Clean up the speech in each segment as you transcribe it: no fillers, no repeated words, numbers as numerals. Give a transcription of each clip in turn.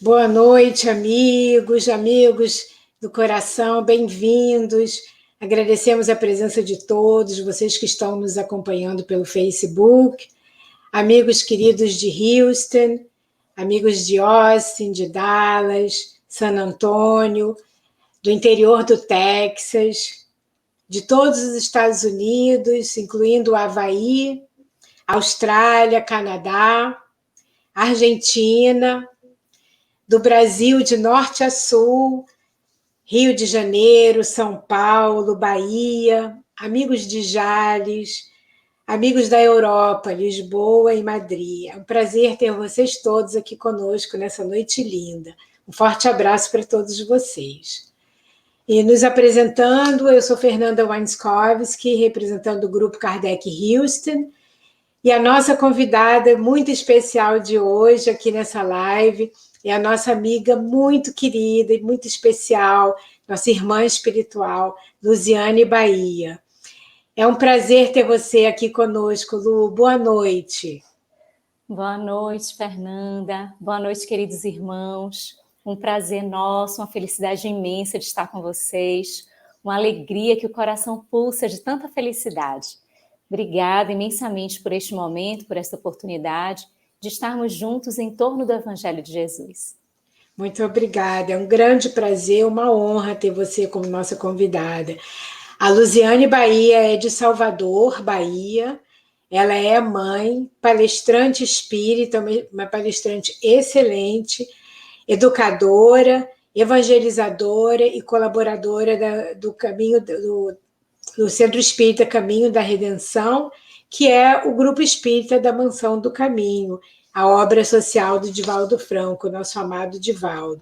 Boa noite, amigos do coração, bem-vindos. Agradecemos a presença de todos, vocês que estão nos acompanhando pelo Facebook, amigos queridos de Houston, amigos de Austin, de Dallas, San Antônio, do interior do Texas, de todos os Estados Unidos, incluindo o Havaí, Austrália, Canadá, Argentina, do Brasil de norte a sul, Rio de Janeiro, São Paulo, Bahia, amigos de Jales, amigos da Europa, Lisboa e Madrid. É um prazer ter vocês todos aqui conosco nessa noite linda. Um forte abraço para todos vocês. E nos apresentando, eu sou Fernanda Wanskovski, representando o Grupo Kardec Houston, e a nossa convidada muito especial de hoje aqui nessa live é a nossa amiga muito querida e muito especial, nossa irmã espiritual, Luziane Bahia. É um prazer ter você aqui conosco, Lu. Boa noite. Boa noite, Fernanda. Boa noite, queridos irmãos. Um prazer nosso, uma felicidade imensa de estar com vocês. Uma alegria que o coração pulsa de tanta felicidade. Obrigada imensamente por este momento, por esta oportunidade de estarmos juntos em torno do Evangelho de Jesus. Muito obrigada, é um grande prazer, uma honra ter você como nossa convidada. A Luziane Bahia é de Salvador, Bahia. Ela é mãe, palestrante espírita, uma palestrante excelente, educadora, evangelizadora e colaboradora do caminho do Centro Espírita Caminho da Redenção, que é o Grupo Espírita da Mansão do Caminho, a obra social do Divaldo Franco, nosso amado Divaldo.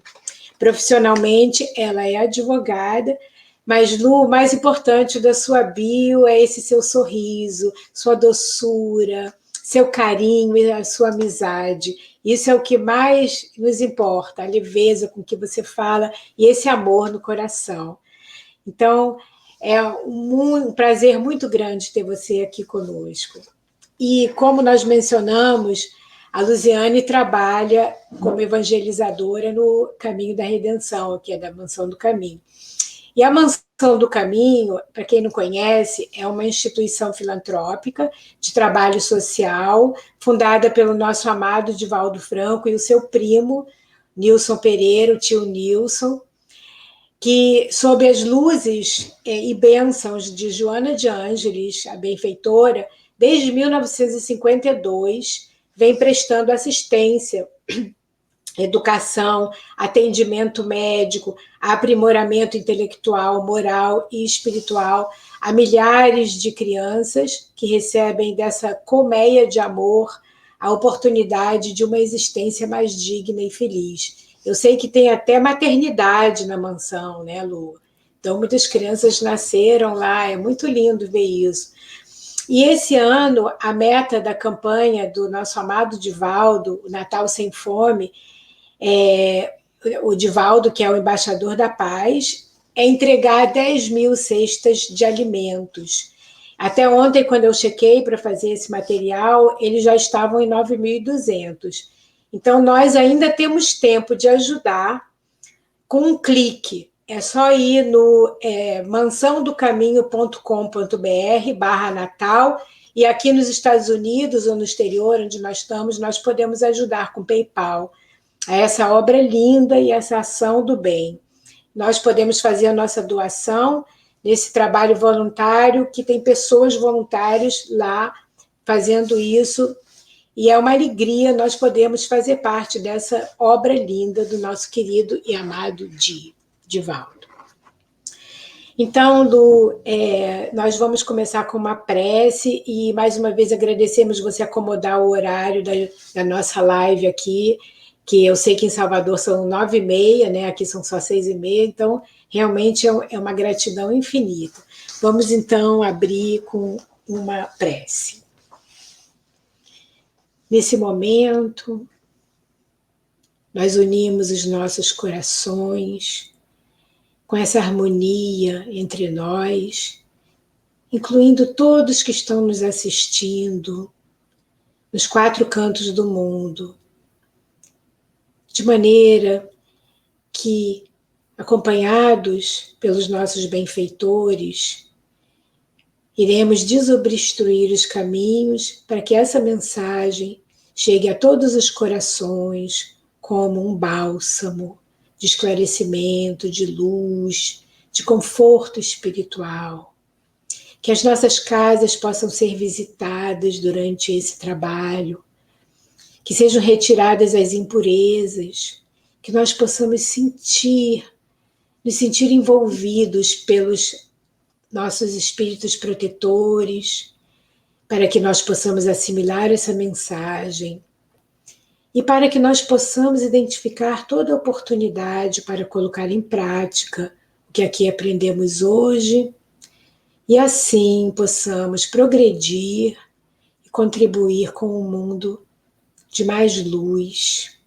Profissionalmente, ela é advogada, mas, Lu, o mais importante da sua bio é esse seu sorriso, sua doçura, seu carinho e a sua amizade. Isso é o que mais nos importa, a leveza com que você fala e esse amor no coração. Então, é um prazer muito grande ter você aqui conosco. E, como nós mencionamos, a Luziane trabalha como evangelizadora no Caminho da Redenção, que é da Mansão do Caminho. E a Mansão do Caminho, para quem não conhece, é uma instituição filantrópica de trabalho social, fundada pelo nosso amado Divaldo Franco e o seu primo, Nilson Pereira, o tio Nilson, que, sob as luzes e bênçãos de Joana de Ângeles, a benfeitora, desde 1952, vem prestando assistência, educação, atendimento médico, aprimoramento intelectual, moral e espiritual a milhares de crianças que recebem dessa colmeia de amor a oportunidade de uma existência mais digna e feliz. Eu sei que tem até maternidade na mansão, né, Lu? Então, muitas crianças nasceram lá, é muito lindo ver isso. E esse ano, a meta da campanha do nosso amado Divaldo, o Natal Sem Fome, o Divaldo, que é o embaixador da paz, é entregar 10 mil cestas de alimentos. Até ontem, quando eu chequei para fazer esse material, eles já estavam em 9.200. Então, nós ainda temos tempo de ajudar com um clique. É só ir no mansãodocaminho.com.br/Natal, e aqui nos Estados Unidos ou no exterior, onde nós estamos, nós podemos ajudar com PayPal a essa obra linda e essa ação do bem. Nós podemos fazer a nossa doação nesse trabalho voluntário, que tem pessoas voluntárias lá fazendo isso, e é uma alegria nós podemos fazer parte dessa obra linda do nosso querido e amado Divaldo. Então, Lu, nós vamos começar com uma prece e, mais uma vez, agradecemos você acomodar o horário da nossa live aqui, que eu sei que em Salvador são 9h30, né? Aqui são só 6h30, então, realmente é uma gratidão infinita. Vamos, então, abrir com uma prece. Nesse momento, nós unimos os nossos corações com essa harmonia entre nós, incluindo todos que estão nos assistindo nos 4 cantos do mundo. de maneira que, acompanhados pelos nossos benfeitores, iremos desobstruir os caminhos para que essa mensagem chegue a todos os corações como um bálsamo de esclarecimento, de luz, de conforto espiritual. Que as nossas casas possam ser visitadas durante esse trabalho, que sejam retiradas as impurezas, que nós possamos nos sentir envolvidos pelos nossos espíritos protetores, para que nós possamos assimilar essa mensagem e para que nós possamos identificar toda oportunidade para colocar em prática o que aqui aprendemos hoje e assim possamos progredir e contribuir com um mundo de mais luz.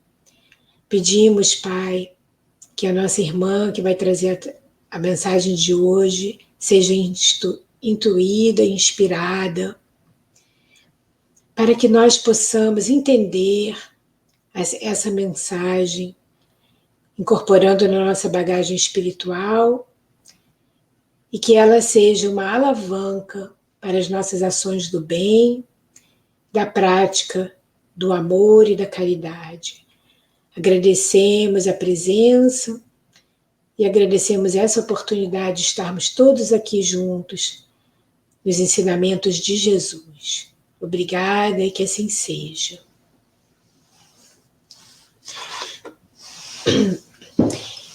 Pedimos, Pai, que a nossa irmã que vai trazer a mensagem de hoje seja intuída, inspirada, para que nós possamos entender essa mensagem, incorporando na nossa bagagem espiritual, e que ela seja uma alavanca para as nossas ações do bem, da prática do amor e da caridade. Agradecemos a presença e agradecemos essa oportunidade de estarmos todos aqui juntos nos ensinamentos de Jesus. Obrigada e que assim seja.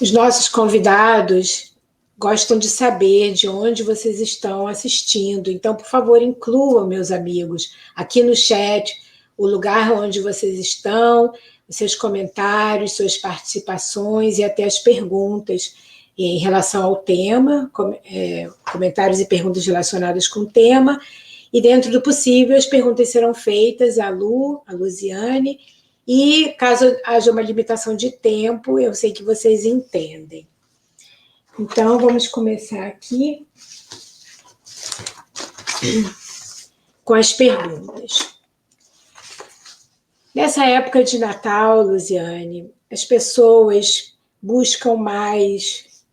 Os nossos convidados gostam de saber de onde vocês estão assistindo, então, por favor, incluam, meus amigos, aqui no chat, o lugar onde vocês estão, os seus comentários, suas participações e até as perguntas em relação ao tema, comentários e perguntas relacionadas com o tema, e dentro do possível as perguntas serão feitas à Luziane, e caso haja uma limitação de tempo, eu sei que vocês entendem. Então, vamos começar aqui com as perguntas. Nessa época de Natal, Luziane, as pessoas buscam mais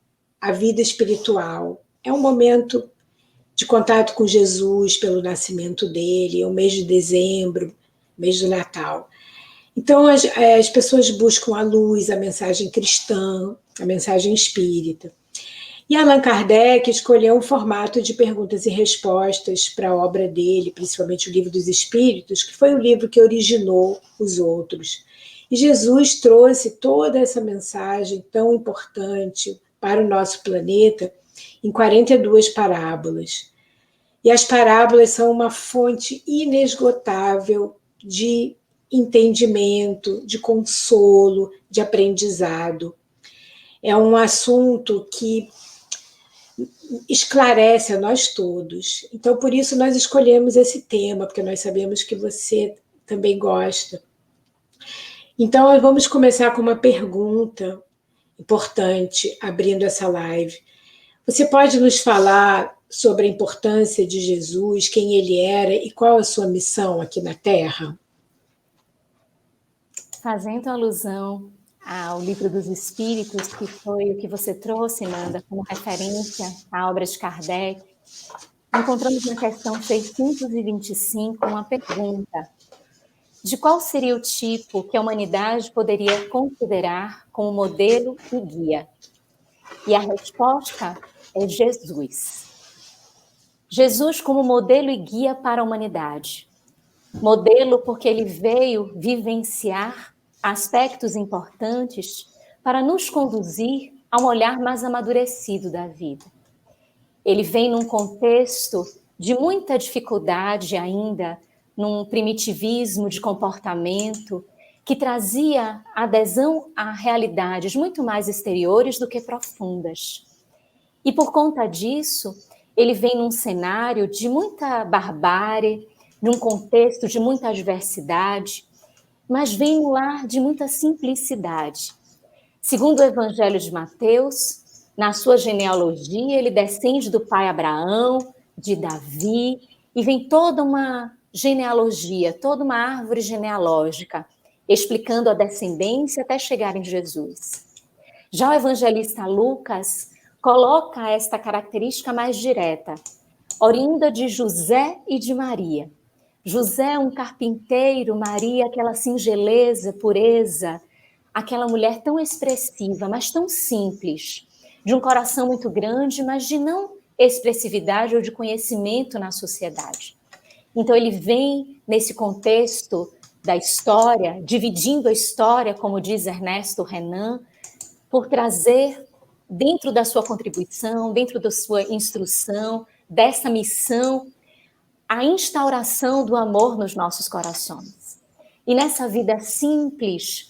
a vida espiritual. É um momento de contato com Jesus pelo nascimento dele, é o mês de dezembro, mês do Natal. Então, as pessoas buscam a luz, a mensagem cristã, a mensagem espírita. E Allan Kardec escolheu um formato de perguntas e respostas para a obra dele, principalmente o Livro dos Espíritos, que foi o livro que originou os outros. E Jesus trouxe toda essa mensagem tão importante para o nosso planeta em 42 parábolas. E as parábolas são uma fonte inesgotável de entendimento, de consolo, de aprendizado. É um assunto que esclarece a nós todos. Então, por isso, nós escolhemos esse tema, porque nós sabemos que você também gosta. Então, vamos começar com uma pergunta importante, abrindo essa live. Você pode nos falar sobre a importância de Jesus, quem ele era e qual a sua missão aqui na Terra? Fazendo alusão ao Livro dos Espíritos, que foi o que você trouxe, Nanda, como referência à obra de Kardec, encontramos na questão 625 uma pergunta: de qual seria o tipo que a humanidade poderia considerar como modelo e guia? E a resposta é Jesus. Jesus como modelo e guia para a humanidade. Modelo porque ele veio vivenciar aspectos importantes para nos conduzir a um olhar mais amadurecido da vida. Ele vem num contexto de muita dificuldade ainda, num primitivismo de comportamento que trazia adesão a realidades muito mais exteriores do que profundas. E por conta disso, ele vem num cenário de muita barbárie, num contexto de muita adversidade, mas vem no lar de muita simplicidade. Segundo o Evangelho de Mateus, na sua genealogia, ele descende do pai Abraão, de Davi, e vem toda uma genealogia, toda uma árvore genealógica. explicando a descendência até chegar em Jesus. Já o evangelista Lucas coloca esta característica mais direta, oriunda de José e de Maria. José, um carpinteiro, Maria, aquela singeleza, pureza, aquela mulher tão expressiva, mas tão simples, de um coração muito grande, mas de não expressividade ou de conhecimento na sociedade. Então ele vem nesse contexto da história, dividindo a história, como diz Ernesto Renan, por trazer dentro da sua contribuição, dentro da sua instrução, dessa missão, a instauração do amor nos nossos corações. E nessa vida simples,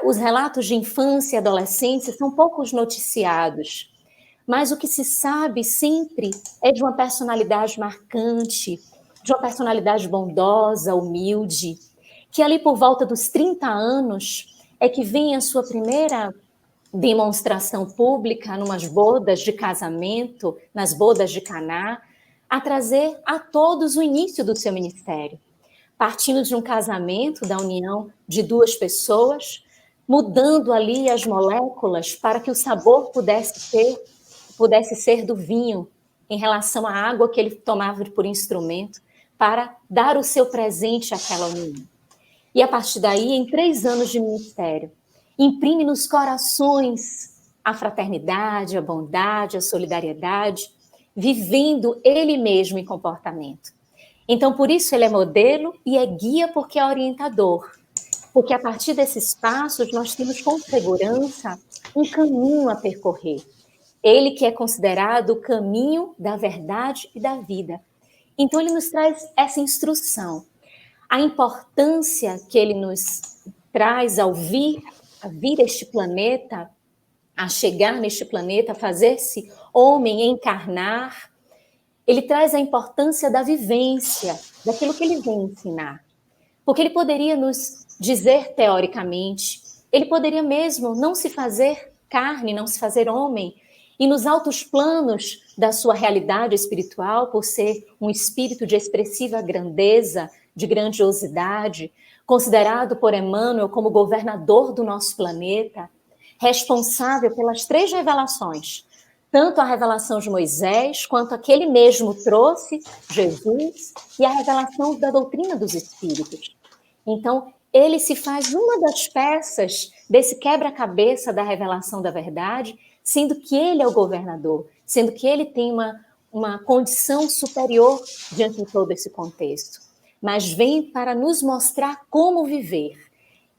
os relatos de infância e adolescência são poucos noticiados, mas o que se sabe sempre é de uma personalidade marcante, de uma personalidade bondosa, humilde, que ali por volta dos 30 anos é que vem a sua primeira demonstração pública, numas bodas de casamento, nas bodas de Caná, a trazer a todos o início do seu ministério. Partindo de um casamento, da união de duas pessoas, mudando ali as moléculas para que o sabor pudesse ser do vinho, em relação à água que ele tomava por instrumento, para dar o seu presente àquela união. E a partir daí, em 3 anos de ministério, imprime nos corações a fraternidade, a bondade, a solidariedade, vivendo ele mesmo em comportamento. Então, por isso ele é modelo e é guia porque é orientador. Porque a partir desses passos nós temos com segurança um caminho a percorrer. Ele que é considerado o caminho da verdade e da vida. Então ele nos traz essa instrução. A importância que ele nos traz ao vir a este planeta, a chegar neste planeta, a fazer-se homem, encarnar, ele traz a importância da vivência, daquilo que ele vem ensinar. Porque ele poderia nos dizer teoricamente, ele poderia mesmo não se fazer carne, não se fazer homem, e nos altos planos da sua realidade espiritual, por ser um espírito de expressiva grandeza, de grandiosidade, considerado por Emmanuel como governador do nosso planeta, responsável pelas 3 revelações, tanto a revelação de Moisés, quanto a que ele mesmo trouxe, Jesus, e a revelação da doutrina dos espíritos. Então, ele se faz uma das peças desse quebra-cabeça da revelação da verdade, sendo que ele é o governador, sendo que ele tem uma condição superior diante de todo esse contexto. Mas vem para nos mostrar como viver.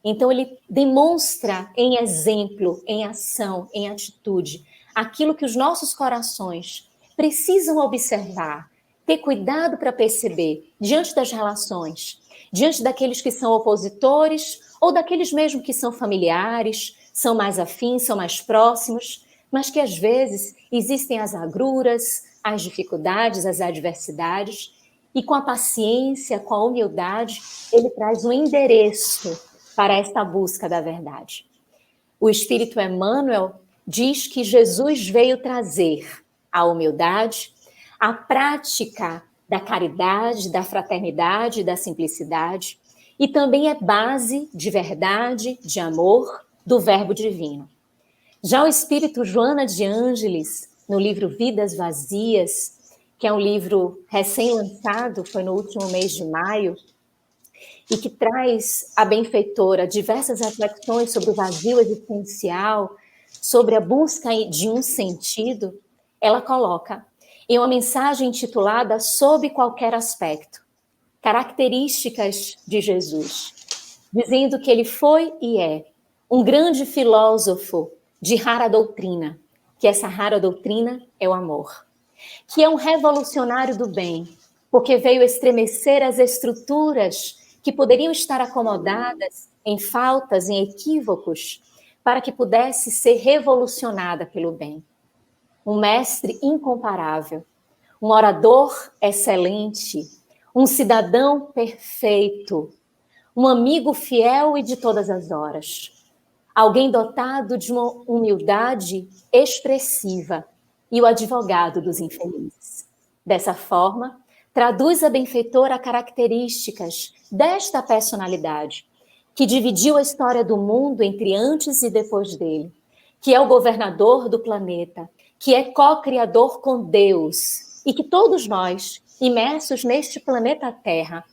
Então, ele demonstra em exemplo, em ação, em atitude, aquilo que os nossos corações precisam observar, ter cuidado para perceber diante das relações, diante daqueles que são opositores ou daqueles mesmo que são familiares, são mais afins, são mais próximos, mas que às vezes existem as agruras, as dificuldades, as adversidades, e com a paciência, com a humildade, ele traz um endereço para esta busca da verdade. O Espírito Emmanuel diz que Jesus veio trazer a humildade, a prática da caridade, da fraternidade, da simplicidade, e também é base de verdade, de amor, do Verbo Divino. Já o Espírito Joana de Ângeles, no livro Vidas Vazias, que é um livro recém-lançado, foi no último mês de maio, e que traz à benfeitora diversas reflexões sobre o vazio existencial, sobre a busca de um sentido, ela coloca em uma mensagem intitulada Sob Qualquer Aspecto, características de Jesus, dizendo que ele foi e é um grande filósofo de rara doutrina, que essa rara doutrina é o amor, que é um revolucionário do bem, porque veio estremecer as estruturas que poderiam estar acomodadas em faltas, em equívocos, para que pudesse ser revolucionada pelo bem. Um mestre incomparável, um orador excelente, um cidadão perfeito, um amigo fiel e de todas as horas, alguém dotado de uma humildade expressiva e o advogado dos infelizes. Dessa forma, traduz a benfeitora características desta personalidade, que dividiu a história do mundo entre antes e depois dele, que é o governador do planeta, que é co-criador com Deus, e que todos nós, imersos neste planeta Terra,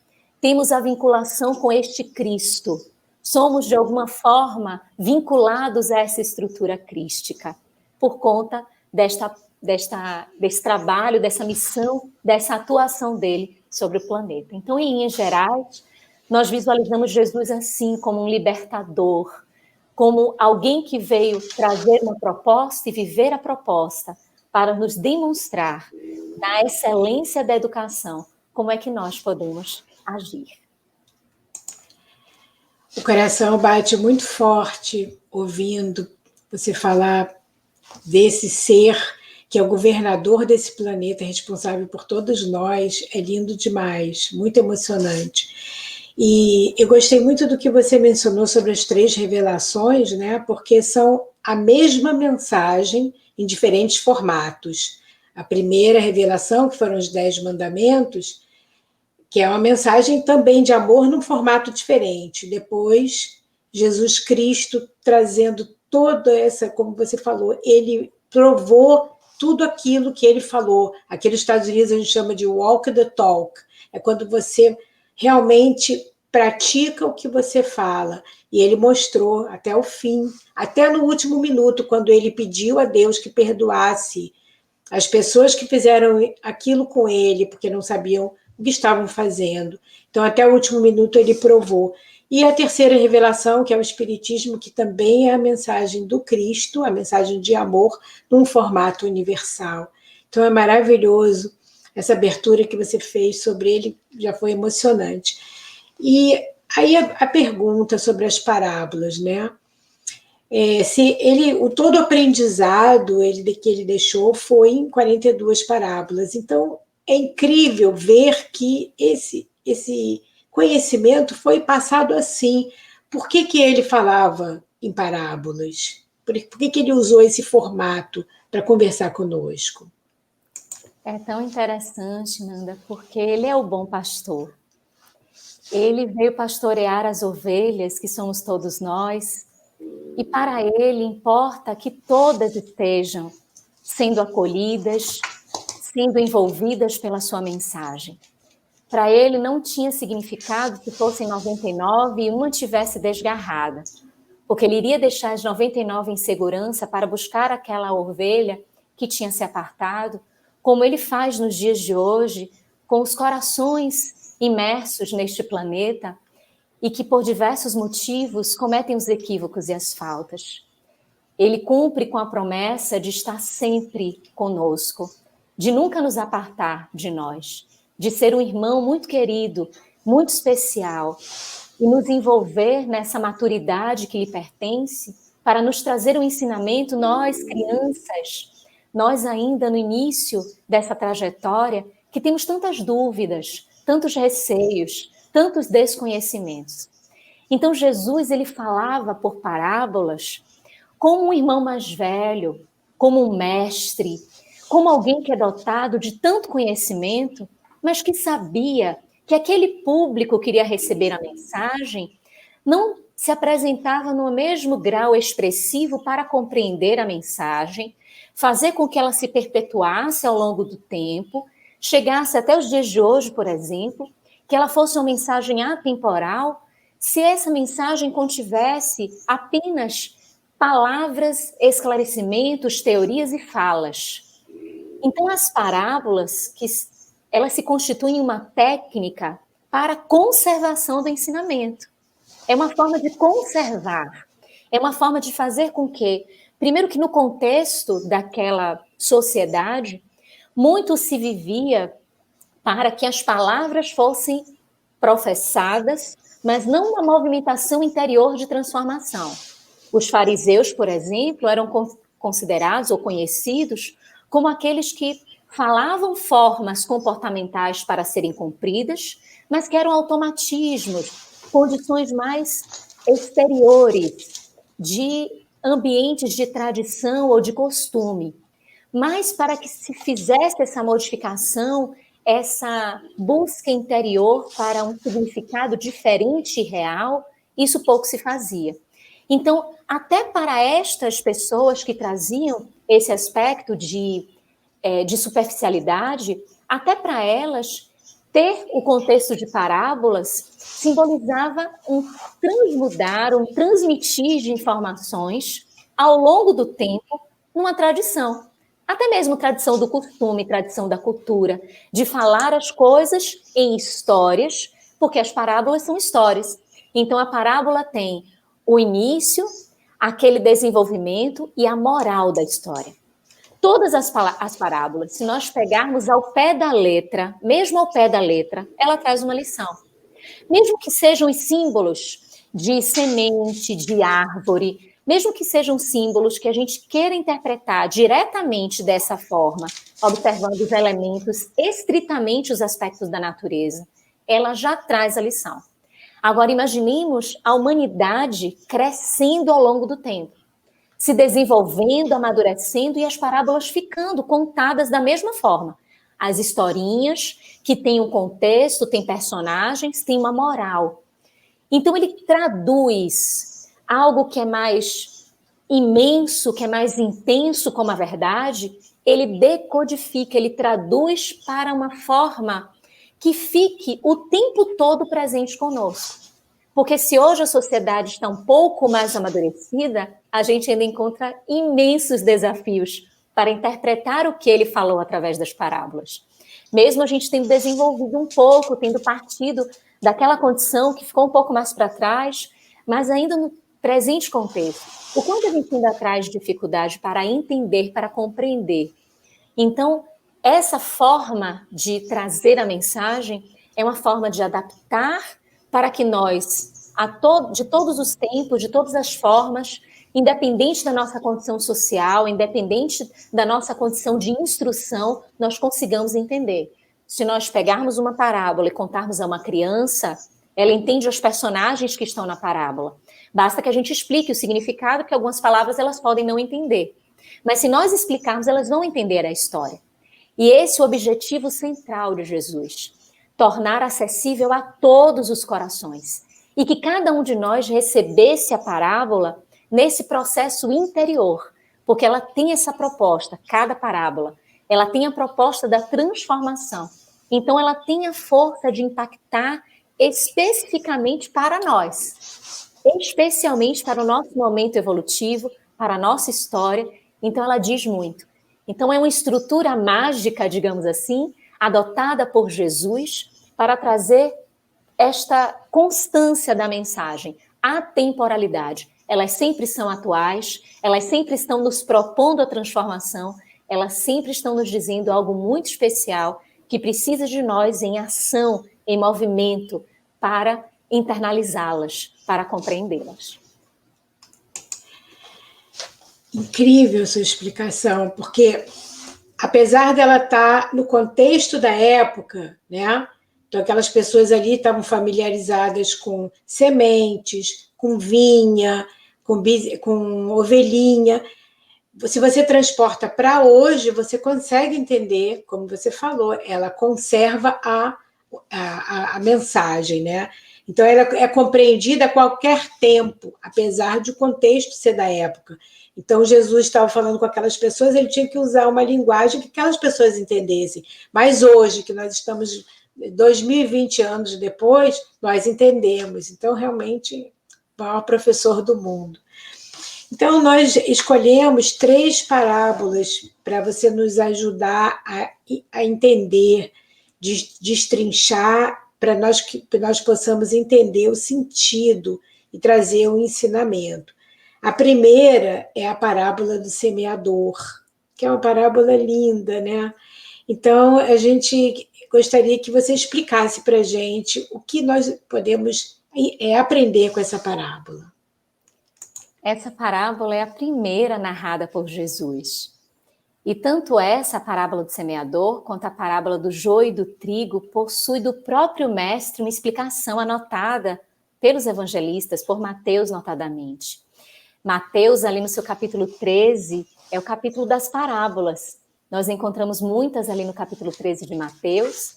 temos a vinculação com este Cristo. Somos, de alguma forma, vinculados a essa estrutura crística, por conta desse trabalho, dessa missão, dessa atuação dele sobre o planeta. Então, em linhas gerais, nós visualizamos Jesus assim, como um libertador, como alguém que veio trazer uma proposta e viver a proposta para nos demonstrar, na excelência da educação, como é que nós podemos agir. O coração bate muito forte ouvindo você falar desse ser que é o governador desse planeta, responsável por todos nós. É lindo demais, muito emocionante. E eu gostei muito do que você mencionou sobre as 3 revelações, né? Porque são a mesma mensagem em diferentes formatos. A primeira revelação, que foram os 10 mandamentos, que é uma mensagem também de amor num formato diferente. Depois, Jesus Cristo trazendo toda essa, como você falou, ele provou tudo aquilo que ele falou. Aqui nos Estados Unidos a gente chama de walk the talk. É quando você realmente pratica o que você fala. E ele mostrou até o fim, até no último minuto, quando ele pediu a Deus que perdoasse as pessoas que fizeram aquilo com ele, porque não sabiam o que estavam fazendo. Então, até o último minuto, ele provou. E a terceira revelação, que é o Espiritismo, que também é a mensagem do Cristo, a mensagem de amor, num formato universal. Então, é maravilhoso essa abertura que você fez sobre ele, já foi emocionante. E aí a pergunta sobre as parábolas, né? Se todo o aprendizado que ele deixou foi em 42 parábolas. Então, é incrível ver que esse conhecimento foi passado assim. Por que ele falava em parábolas? Por que ele usou esse formato para conversar conosco? É tão interessante, Nanda, porque ele é o bom pastor. Ele veio pastorear as ovelhas, que somos todos nós, e para ele importa que todas estejam sendo acolhidas, sendo envolvidas pela sua mensagem. Para ele não tinha significado se fossem 99 e uma tivesse desgarrada, porque ele iria deixar as 99 em segurança para buscar aquela ovelha que tinha se apartado, como ele faz nos dias de hoje, com os corações imersos neste planeta e que por diversos motivos cometem os equívocos e as faltas. Ele cumpre com a promessa de estar sempre conosco, de nunca nos apartar de nós, de ser um irmão muito querido, muito especial, e nos envolver nessa maturidade que lhe pertence, para nos trazer um ensinamento, nós, crianças, nós ainda no início dessa trajetória, que temos tantas dúvidas, tantos receios, tantos desconhecimentos. Então, Jesus, ele falava por parábolas como um irmão mais velho, como um mestre, como alguém que é dotado de tanto conhecimento, mas que sabia que aquele público que iria receber a mensagem não se apresentava no mesmo grau expressivo para compreender a mensagem, fazer com que ela se perpetuasse ao longo do tempo, chegasse até os dias de hoje, por exemplo, que ela fosse uma mensagem atemporal, se essa mensagem contivesse apenas palavras, esclarecimentos, teorias e falas. Então, as parábolas, elas se constituem uma técnica para a conservação do ensinamento. É uma forma de conservar, é uma forma de fazer com que, primeiro que no contexto daquela sociedade, muito se vivia para que as palavras fossem professadas, mas não uma movimentação interior de transformação. Os fariseus, por exemplo, eram considerados ou conhecidos como aqueles que falavam formas comportamentais para serem cumpridas, mas que eram automatismos, condições mais exteriores, de ambientes de tradição ou de costume. Mas para que se fizesse essa modificação, essa busca interior para um significado diferente e real, isso pouco se fazia. Então, até para estas pessoas que traziam esse aspecto de superficialidade, até para elas, ter o contexto de parábolas simbolizava um transmudar, um transmitir de informações ao longo do tempo numa tradição. Até mesmo tradição do costume, tradição da cultura, de falar as coisas em histórias, porque as parábolas são histórias. Então, a parábola tem o início, aquele desenvolvimento e a moral da história. Todas as parábolas, se nós pegarmos ao pé da letra, mesmo ao pé da letra, ela traz uma lição. Mesmo que sejam os símbolos de semente, de árvore, mesmo que sejam símbolos que a gente queira interpretar diretamente dessa forma, observando os elementos, estritamente os aspectos da natureza, ela já traz a lição. Agora, imaginemos a humanidade crescendo ao longo do tempo, se desenvolvendo, amadurecendo e as parábolas ficando contadas da mesma forma. As historinhas que têm um contexto, têm personagens, têm uma moral. Então, ele traduz algo que é mais imenso, que é mais intenso como a verdade, ele decodifica, ele traduz para uma forma que fique o tempo todo presente conosco. Porque se hoje a sociedade está um pouco mais amadurecida, a gente ainda encontra imensos desafios para interpretar o que ele falou através das parábolas. Mesmo a gente tendo desenvolvido um pouco, tendo partido daquela condição que ficou um pouco mais para trás, mas ainda no presente contexto. O quanto a gente ainda traz dificuldade para entender, para compreender. Então, essa forma de trazer a mensagem é uma forma de adaptar para que nós, de todos os tempos, de todas as formas, independente da nossa condição social, independente da nossa condição de instrução, nós consigamos entender. Se nós pegarmos uma parábola e contarmos a uma criança, ela entende os personagens que estão na parábola. Basta que a gente explique o significado, que algumas palavras elas podem não entender. Mas se nós explicarmos, elas vão entender a história. E esse é o objetivo central de Jesus. Tornar acessível a todos os corações. E que cada um de nós recebesse a parábola nesse processo interior. Porque ela tem essa proposta, cada parábola. Ela tem a proposta da transformação. Então, ela tem a força de impactar especificamente para nós. Especialmente para o nosso momento evolutivo, para a nossa história. Então, ela diz muito. Então, é uma estrutura mágica, digamos assim, adotada por Jesus para trazer esta constância da mensagem, a temporalidade. Elas sempre são atuais, elas sempre estão nos propondo a transformação, elas sempre estão nos dizendo algo muito especial que precisa de nós em ação, em movimento, para internalizá-las, para compreendê-las. Incrível a sua explicação, porque apesar dela estar no contexto da época, né? Então aquelas pessoas ali estavam familiarizadas com sementes, com vinha, com ovelhinha. Se você transporta para hoje, você consegue entender, como você falou, ela conserva a mensagem, né? Então ela é compreendida a qualquer tempo, apesar de o contexto ser da época. Então, Jesus estava falando com aquelas pessoas, ele tinha que usar uma linguagem que aquelas pessoas entendessem. Mas hoje, que nós estamos 2020 anos depois, nós entendemos. Então, realmente, o maior professor do mundo. Então, nós escolhemos 3 parábolas para você nos ajudar a entender, destrinchar, para que nós possamos entender o sentido e trazer o ensinamento. A primeira é a parábola do semeador, que é uma parábola linda, né? Então, a gente gostaria que você explicasse para a gente o que nós podemos aprender com essa parábola. Essa parábola é a primeira narrada por Jesus. E tanto essa parábola do semeador, quanto a parábola do joio e do trigo, possui do próprio mestre uma explicação anotada pelos evangelistas, por Mateus notadamente. Mateus, ali no seu capítulo 13, é o capítulo das parábolas. Nós encontramos muitas ali no capítulo 13 de Mateus,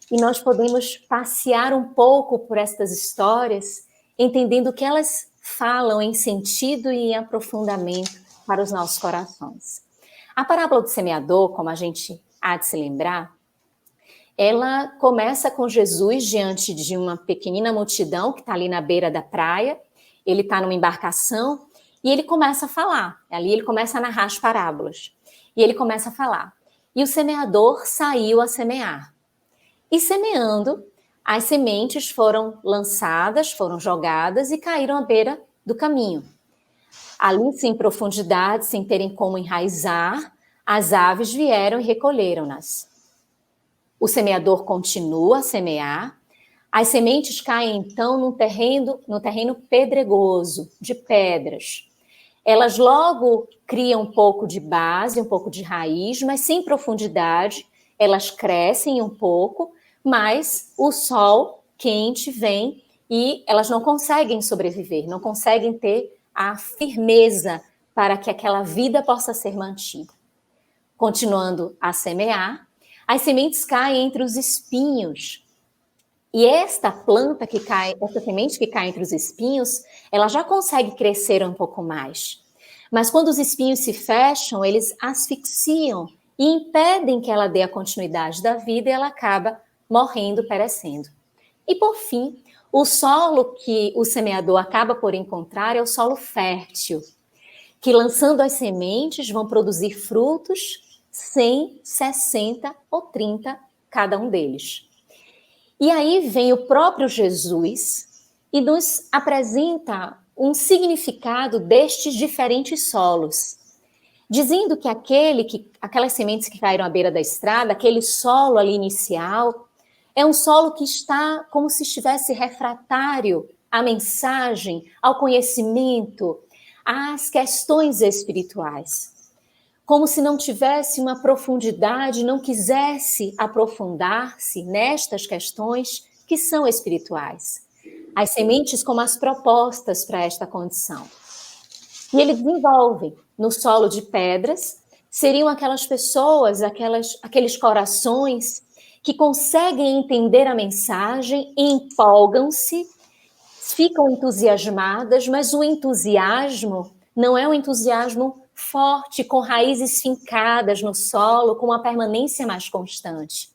e nós podemos passear um pouco por estas histórias entendendo o que elas falam em sentido e em aprofundamento para os nossos corações. A parábola do semeador, como a gente há de se lembrar, ela começa com Jesus diante de uma pequenina multidão que está ali na beira da praia. Ele está numa embarcação e ele começa a falar. Ali ele começa a narrar as parábolas. E ele começa a falar. E o semeador saiu a semear. E semeando, as sementes foram lançadas, foram jogadas e caíram à beira do caminho. Ali, sem profundidade, sem terem como enraizar, as aves vieram e recolheram-nas. O semeador continua a semear, as sementes caem então no terreno pedregoso, de pedras. Elas logo criam um pouco de base, um pouco de raiz, mas sem profundidade, elas crescem um pouco, mas o sol quente vem e elas não conseguem sobreviver, não conseguem ter a firmeza para que aquela vida possa ser mantida. Continuando a semear, as sementes caem entre os espinhos. E esta planta que cai, essa semente que cai entre os espinhos, ela já consegue crescer um pouco mais. Mas quando os espinhos se fecham, eles asfixiam e impedem que ela dê a continuidade da vida e ela acaba morrendo, perecendo. E por fim, o solo que o semeador acaba por encontrar é o solo fértil, que lançando as sementes vão produzir frutos 100, 60 ou 30, cada um deles. E aí vem o próprio Jesus e nos apresenta um significado destes diferentes solos, dizendo que aquelas sementes que caíram à beira da estrada, aquele solo ali inicial, é um solo que está como se estivesse refratário à mensagem, ao conhecimento, às questões espirituais. Como se não tivesse uma profundidade, não quisesse aprofundar-se nestas questões que são espirituais. As sementes como as propostas para esta condição. E ele desenvolve no solo de pedras, seriam aquelas pessoas, aqueles corações que conseguem entender a mensagem, empolgam-se, ficam entusiasmadas, mas o entusiasmo não é um entusiasmo forte, com raízes fincadas no solo, com uma permanência mais constante.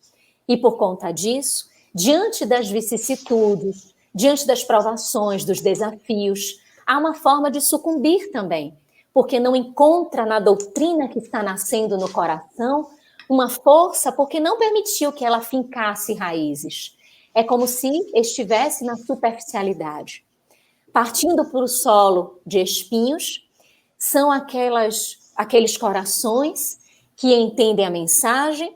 E por conta disso, diante das vicissitudes, diante das provações, dos desafios, há uma forma de sucumbir também, porque não encontra na doutrina que está nascendo no coração uma força, porque não permitiu que ela fincasse raízes. É como se estivesse na superficialidade. Partindo para o solo de espinhos, são aqueles corações que entendem a mensagem,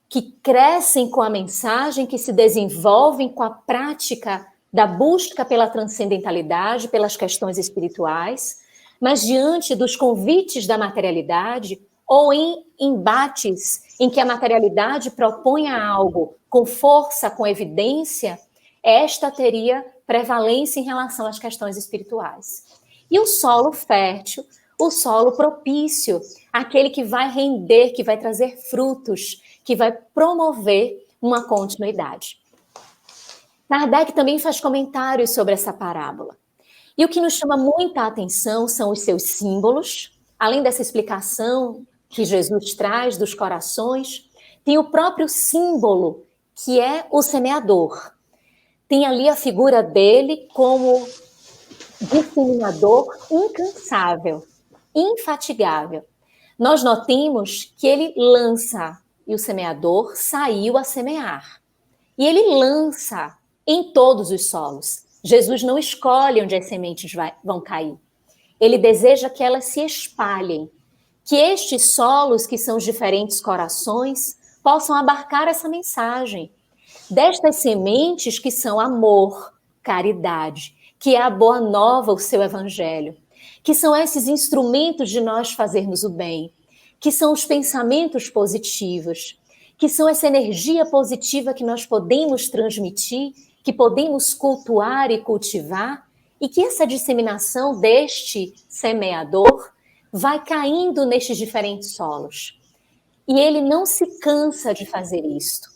que crescem com a mensagem, que se desenvolvem com a prática da busca pela transcendentalidade, pelas questões espirituais, mas diante dos convites da materialidade ou em embates em que a materialidade proponha algo com força, com evidência, esta teria prevalência em relação às questões espirituais. E o solo fértil, o solo propício, aquele que vai render, que vai trazer frutos, que vai promover uma continuidade. Kardec também faz comentários sobre essa parábola. E o que nos chama muita atenção são os seus símbolos, além dessa explicação que Jesus traz dos corações, tem o próprio símbolo, que é o semeador. Tem ali a figura dele como disseminador incansável, infatigável. Nós notamos que ele lança, e o semeador saiu a semear. E ele lança em todos os solos. Jesus não escolhe onde as sementes vão cair. Ele deseja que elas se espalhem, que estes solos, que são os diferentes corações, possam abarcar essa mensagem. Destas sementes que são amor, caridade, que é a boa nova, o seu evangelho, que são esses instrumentos de nós fazermos o bem, que são os pensamentos positivos, que são essa energia positiva que nós podemos transmitir, que podemos cultuar e cultivar, e que essa disseminação deste semeador vai caindo nestes diferentes solos. E ele não se cansa de fazer isto,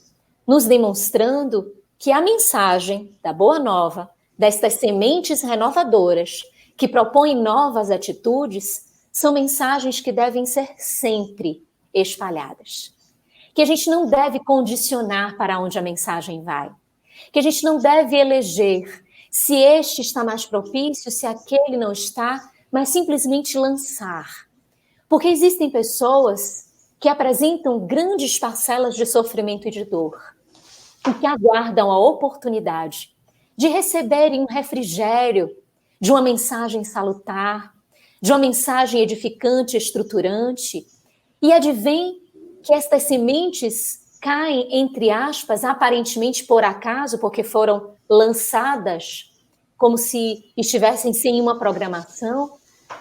nos demonstrando que a mensagem da Boa Nova destas sementes renovadoras que propõem novas atitudes, são mensagens que devem ser sempre espalhadas. Que a gente não deve condicionar para onde a mensagem vai. Que a gente não deve eleger se este está mais propício, se aquele não está, mas simplesmente lançar. Porque existem pessoas que apresentam grandes parcelas de sofrimento e de dor, e que aguardam a oportunidade de receberem um refrigério de uma mensagem salutar, de uma mensagem edificante, estruturante, e advém que estas sementes caem, entre aspas, aparentemente por acaso, porque foram lançadas como se estivessem sem uma programação,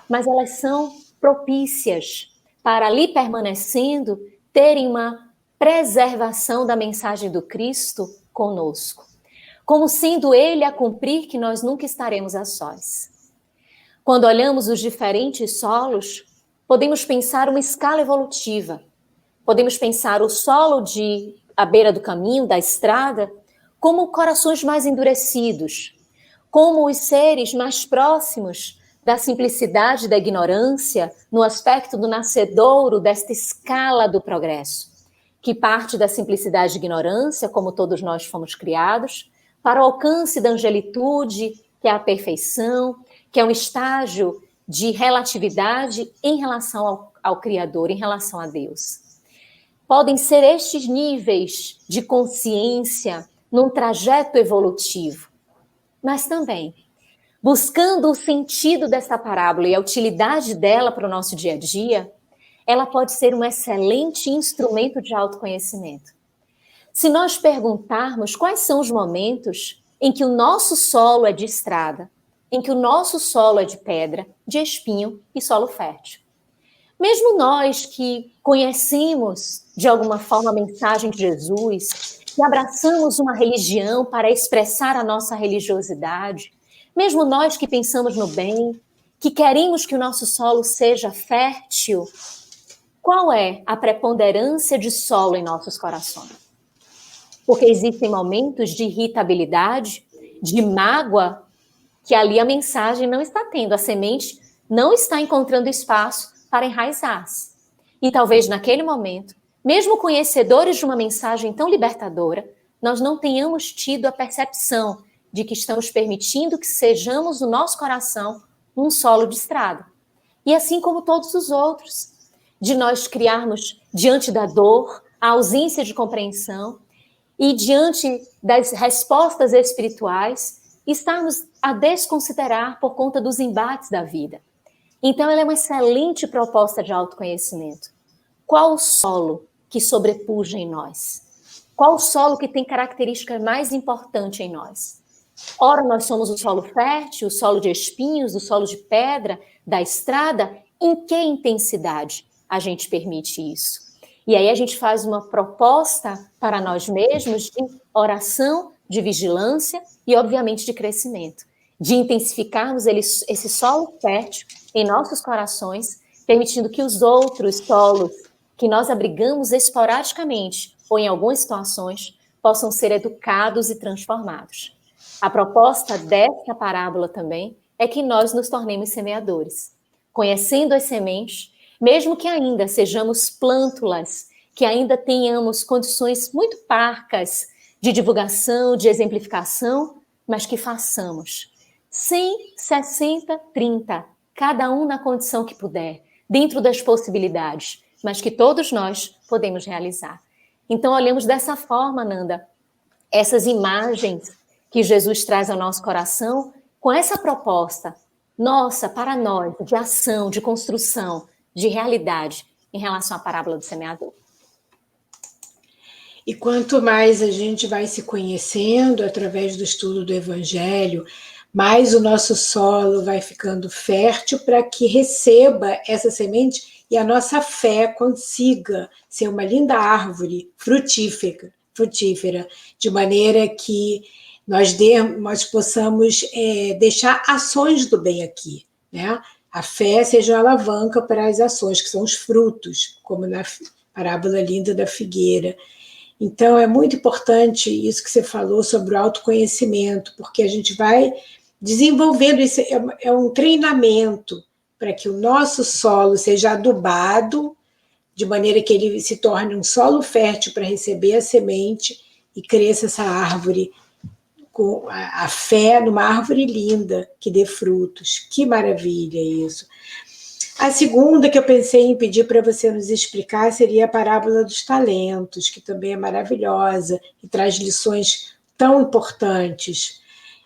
mas elas são propícias para, ali permanecendo, terem uma preservação da mensagem do Cristo conosco, como sendo Ele a cumprir que nós nunca estaremos a sós. Quando olhamos os diferentes solos, podemos pensar uma escala evolutiva, podemos pensar o solo à beira do caminho, da estrada, como corações mais endurecidos, como os seres mais próximos da simplicidade da ignorância, no aspecto do nascedouro desta escala do progresso, que parte da simplicidade e ignorância, como todos nós fomos criados, para o alcance da angelitude, que é a perfeição, que é um estágio de relatividade em relação ao Criador, em relação a Deus. Podem ser estes níveis de consciência num trajeto evolutivo, mas também, buscando o sentido desta parábola e a utilidade dela para o nosso dia a dia, ela pode ser um excelente instrumento de autoconhecimento. Se nós perguntarmos quais são os momentos em que o nosso solo é de estrada, em que o nosso solo é de pedra, de espinho e solo fértil. Mesmo nós que conhecemos de alguma forma a mensagem de Jesus, que abraçamos uma religião para expressar a nossa religiosidade, mesmo nós que pensamos no bem, que queremos que o nosso solo seja fértil, qual é a preponderância de solo em nossos corações? Porque existem momentos de irritabilidade, de mágoa, que ali a mensagem não está tendo, a semente não está encontrando espaço para enraizar-se. E talvez naquele momento, mesmo conhecedores de uma mensagem tão libertadora, nós não tenhamos tido a percepção de que estamos permitindo que sejamos o nosso coração um solo de estrada. E assim como todos os outros, de nós criarmos diante da dor, a ausência de compreensão, e diante das respostas espirituais, estarmos a desconsiderar por conta dos embates da vida. Então, ela é uma excelente proposta de autoconhecimento. Qual o solo que sobrepuja em nós? Qual o solo que tem característica mais importante em nós? Ora, nós somos o solo fértil, o solo de espinhos, o solo de pedra, da estrada. Em que intensidade a gente permite isso? E aí a gente faz uma proposta para nós mesmos de oração, de vigilância e, obviamente, de crescimento. De intensificarmos esse solo fértil em nossos corações, permitindo que os outros solos que nós abrigamos esporadicamente ou em algumas situações possam ser educados e transformados. A proposta dessa parábola também é que nós nos tornemos semeadores, conhecendo as sementes, mesmo que ainda sejamos plântulas, que ainda tenhamos condições muito parcas de divulgação, de exemplificação, mas que façamos 100, 60, 30, cada um na condição que puder, dentro das possibilidades, mas que todos nós podemos realizar. Então, olhemos dessa forma, Nanda, essas imagens que Jesus traz ao nosso coração, com essa proposta nossa, para nós, de ação, de construção, de realidade, em relação à parábola do semeador. E quanto mais a gente vai se conhecendo através do estudo do Evangelho, mais o nosso solo vai ficando fértil para que receba essa semente e a nossa fé consiga ser uma linda árvore frutífera, de maneira que nós possamos deixar ações do bem aqui, né? A fé seja uma alavanca para as ações, que são os frutos, como na parábola linda da figueira. Então, é muito importante isso que você falou sobre o autoconhecimento, porque a gente vai desenvolvendo isso, é um treinamento para que o nosso solo seja adubado, de maneira que ele se torne um solo fértil para receber a semente e cresça essa árvore com a fé numa árvore linda que dê frutos. Que maravilha isso! A segunda que eu pensei em pedir para você nos explicar seria a parábola dos talentos, que também é maravilhosa e traz lições tão importantes.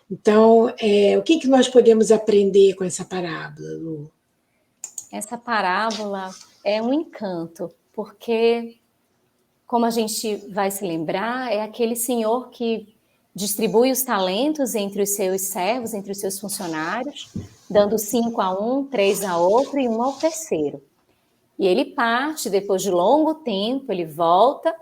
Então, o que nós podemos aprender com essa parábola, Lu? Essa parábola é um encanto, porque, como a gente vai se lembrar, é aquele senhor que distribui os talentos entre os seus servos, entre os seus funcionários, dando 5 a um, 3 a outro e 1 ao terceiro. E ele parte, depois de longo tempo, ele volta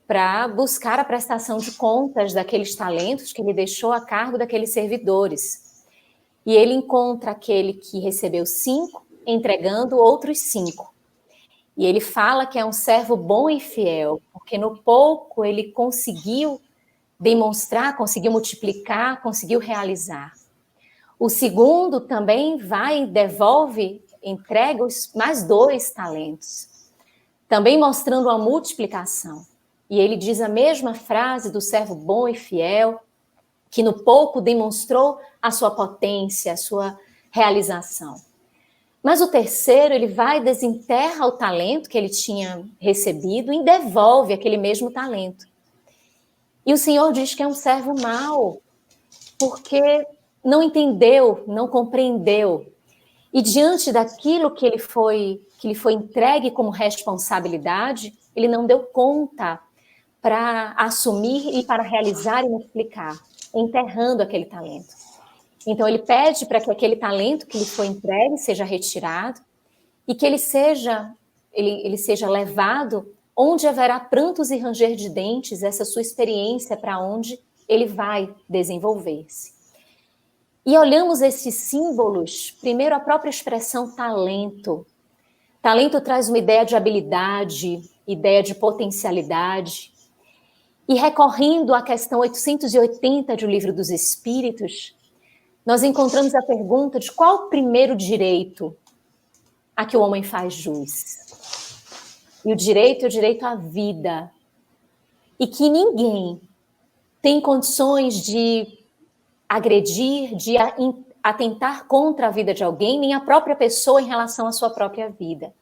para buscar a prestação de contas daqueles talentos que ele deixou a cargo daqueles servidores. E ele encontra aquele que recebeu 5, entregando outros 5. E ele fala que é um servo bom e fiel, porque no pouco ele conseguiu demonstrar, conseguiu multiplicar, conseguiu realizar. O segundo também vai e devolve, entrega mais 2 talentos, também mostrando a multiplicação. E ele diz a mesma frase do servo bom e fiel, que no pouco demonstrou a sua potência, a sua realização. Mas o terceiro, ele vai e desenterra o talento que ele tinha recebido e devolve aquele mesmo talento. E o Senhor diz que é um servo mau, porque não entendeu, não compreendeu. E diante daquilo que lhe foi entregue como responsabilidade, ele não deu conta para assumir e para realizar e multiplicar, enterrando aquele talento. Então ele pede para que aquele talento que lhe foi entregue seja retirado e que ele seja levado onde haverá prantos e ranger de dentes, essa sua experiência para onde ele vai desenvolver-se. E olhamos esses símbolos, primeiro a própria expressão talento. Talento traz uma ideia de habilidade, ideia de potencialidade. E recorrendo à questão 880 do Livro dos Espíritos, nós encontramos a pergunta de qual o primeiro direito a que o homem faz jus. E o direito é o direito à vida. E que ninguém tem condições de agredir, de atentar contra a vida de alguém, nem a própria pessoa em relação à sua própria vida.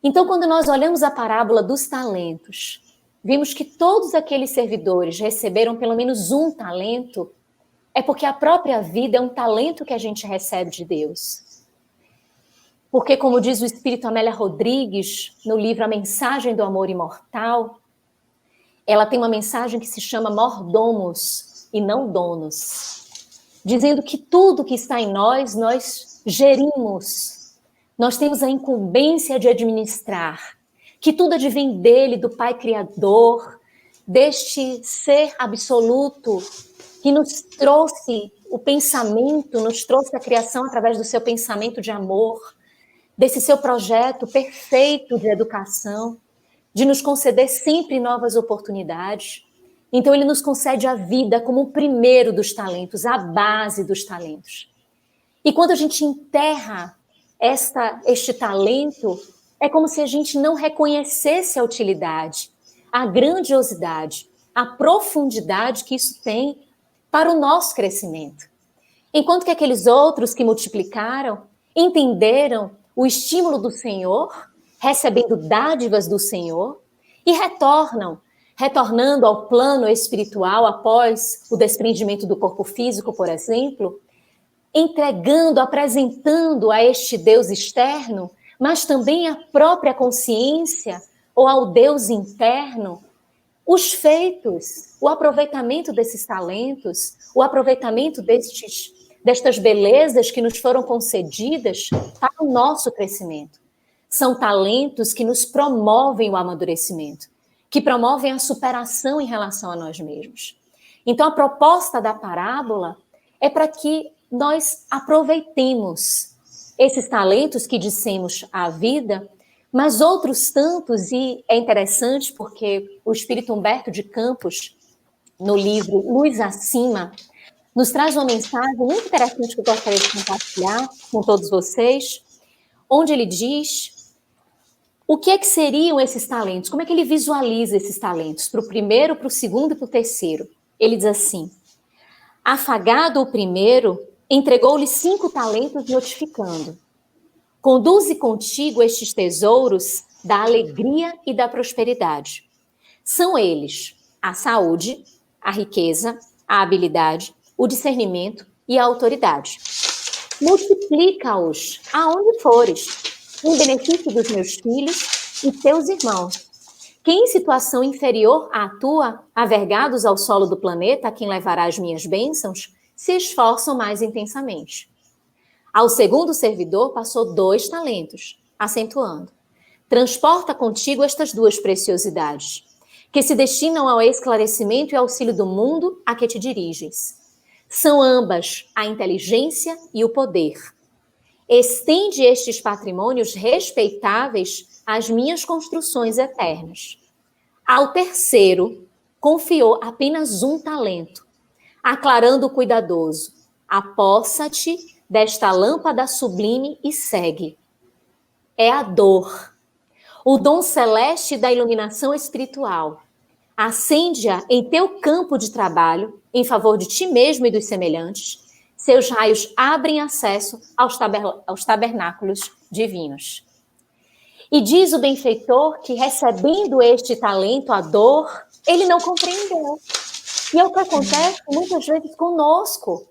Então, quando nós olhamos a parábola dos talentos, vimos que todos aqueles servidores receberam pelo menos um talento, é porque a própria vida é um talento que a gente recebe de Deus. Porque, como diz o Espírito Amélia Rodrigues, no livro A Mensagem do Amor Imortal, ela tem uma mensagem que se chama Mordomos e não donos, dizendo que tudo que está em nós, nós gerimos. Nós temos a incumbência de administrar, que tudo advém dele, do Pai Criador, deste ser absoluto que nos trouxe o pensamento, nos trouxe a criação através do seu pensamento de amor, desse seu projeto perfeito de educação, de nos conceder sempre novas oportunidades. Então, ele nos concede a vida como o primeiro dos talentos, a base dos talentos. E quando a gente enterra este talento, é como se a gente não reconhecesse a utilidade, a grandiosidade, a profundidade que isso tem para o nosso crescimento. Enquanto que aqueles outros que multiplicaram, entenderam o estímulo do Senhor, recebendo dádivas do Senhor, e retornando ao plano espiritual após o desprendimento do corpo físico, por exemplo, entregando, apresentando a este Deus externo, mas também à própria consciência ou ao Deus interno, os feitos, o aproveitamento desses talentos, o aproveitamento destas belezas que nos foram concedidas para o nosso crescimento. São talentos que nos promovem o amadurecimento, que promovem a superação em relação a nós mesmos. Então, a proposta da parábola é para que nós aproveitemos esses talentos que dissemos à vida Mas outros tantos, e é interessante porque o espírito Humberto de Campos, no livro Luz Acima, nos traz uma mensagem muito interessante que eu gostaria de compartilhar com todos vocês, onde ele diz o que é que seriam esses talentos, como é que ele visualiza esses talentos, para o primeiro, para o segundo e para o terceiro. Ele diz assim: afagado o primeiro, entregou-lhe 5 talentos, notificando: conduze contigo estes tesouros da alegria e da prosperidade. São eles a saúde, a riqueza, a habilidade, o discernimento e a autoridade. Multiplica-os aonde fores, em benefício dos meus filhos e teus irmãos, que em situação inferior à tua, avergados ao solo do planeta, a quem levará as minhas bênçãos, se esforçam mais intensamente. Ao segundo servidor passou 2 talentos, acentuando: transporta contigo estas 2 preciosidades, que se destinam ao esclarecimento e auxílio do mundo a que te diriges. São ambas a inteligência e o poder. Estende estes patrimônios respeitáveis às minhas construções eternas. Ao terceiro, confiou apenas 1 talento, aclarando o cuidadoso: apossa-te desta lâmpada sublime e segue. É a dor, o dom celeste da iluminação espiritual. Acende-a em teu campo de trabalho, em favor de ti mesmo e dos semelhantes. Seus raios abrem acesso aos tabernáculos divinos. E diz o benfeitor que, recebendo este talento, a dor, ele não compreendeu. E é o que acontece muitas vezes conosco.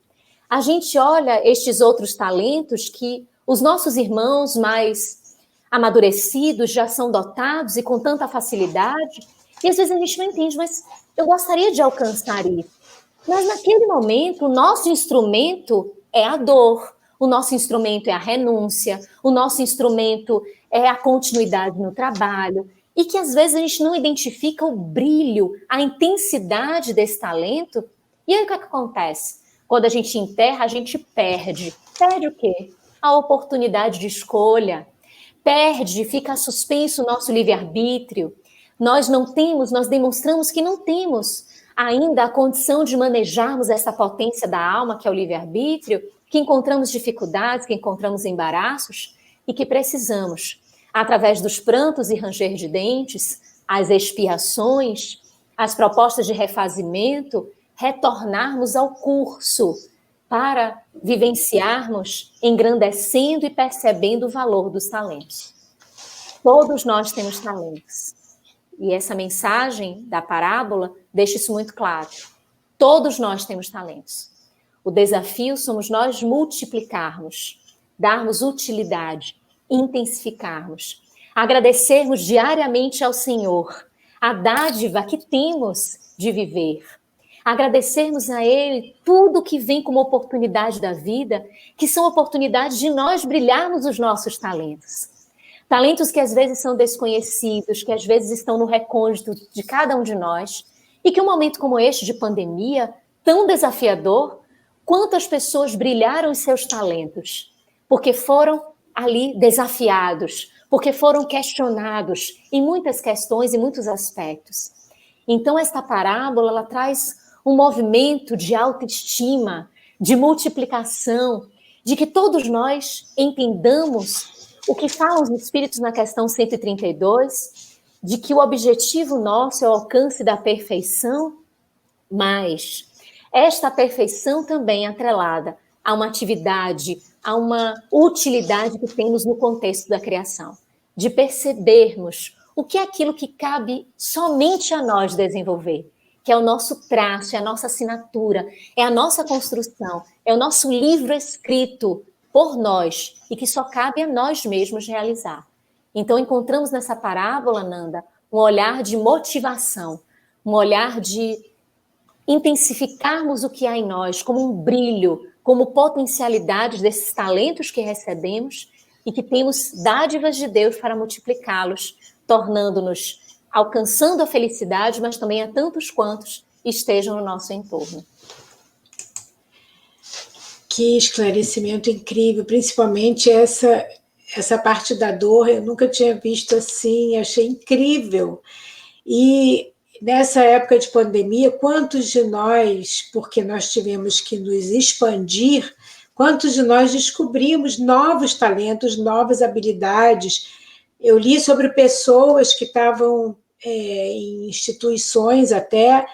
A gente olha estes outros talentos que os nossos irmãos mais amadurecidos já são dotados e com tanta facilidade, e às vezes a gente não entende, mas eu gostaria de alcançar isso. Mas naquele momento, o nosso instrumento é a dor, o nosso instrumento é a renúncia, o nosso instrumento é a continuidade no trabalho, e que às vezes a gente não identifica o brilho, a intensidade desse talento. E aí o que acontece? Quando a gente enterra, a gente perde. Perde o quê? A oportunidade de escolha. Perde, fica suspenso o nosso livre-arbítrio. Nós demonstramos que não temos ainda a condição de manejarmos essa potência da alma, que é o livre-arbítrio, que encontramos dificuldades, que encontramos embaraços, e que precisamos, através dos prantos e ranger de dentes, as expiações, as propostas de refazimento, retornarmos ao curso para vivenciarmos, engrandecendo e percebendo o valor dos talentos. Todos nós temos talentos. E essa mensagem da parábola deixa isso muito claro. Todos nós temos talentos. O desafio somos nós multiplicarmos, darmos utilidade, intensificarmos, agradecermos diariamente ao Senhor a dádiva que temos de viver, agradecermos a Ele tudo que vem como oportunidade da vida, que são oportunidades de nós brilharmos os nossos talentos. Talentos que às vezes são desconhecidos, que às vezes estão no recôndito de cada um de nós, e que um momento como este de pandemia, tão desafiador, quantas pessoas brilharam os seus talentos, porque foram ali desafiados, porque foram questionados em muitas questões e muitos aspectos. Então, esta parábola, ela traz um movimento de autoestima, de multiplicação, de que todos nós entendamos o que falam os Espíritos na questão 132, de que o objetivo nosso é o alcance da perfeição, mas esta perfeição também é atrelada a uma atividade, a uma utilidade que temos no contexto da criação, de percebermos o que é aquilo que cabe somente a nós desenvolver, que é o nosso traço, é a nossa assinatura, é a nossa construção, é o nosso livro escrito por nós e que só cabe a nós mesmos realizar. Então, encontramos nessa parábola, Nanda, um olhar de motivação, um olhar de intensificarmos o que há em nós como um brilho, como potencialidades desses talentos que recebemos e que temos dádivas de Deus para multiplicá-los, tornando-nos, alcançando a felicidade, mas também a tantos quantos estejam no nosso entorno. Que esclarecimento incrível, principalmente essa parte da dor eu nunca tinha visto assim, achei incrível. E nessa época de pandemia, quantos de nós, porque nós tivemos que nos expandir, quantos de nós descobrimos novos talentos, novas habilidades? Eu li sobre pessoas que estavam em instituições até,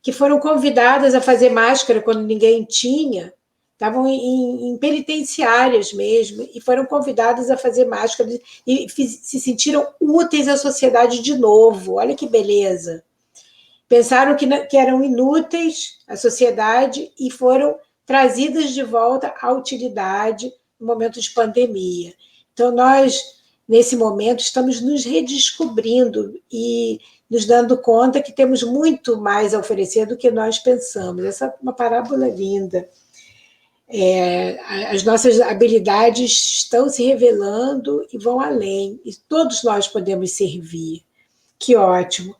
que foram convidadas a fazer máscara quando ninguém tinha, estavam em penitenciárias mesmo, e foram convidadas a fazer máscara e se sentiram úteis à sociedade de novo. Olha que beleza. Pensaram que eram inúteis à sociedade e foram trazidas de volta à utilidade no momento de pandemia. Então, nós, nesse momento, estamos nos redescobrindo e nos dando conta que temos muito mais a oferecer do que nós pensamos. Essa é uma parábola linda. As nossas habilidades estão se revelando e vão além, e todos nós podemos servir. Que ótimo!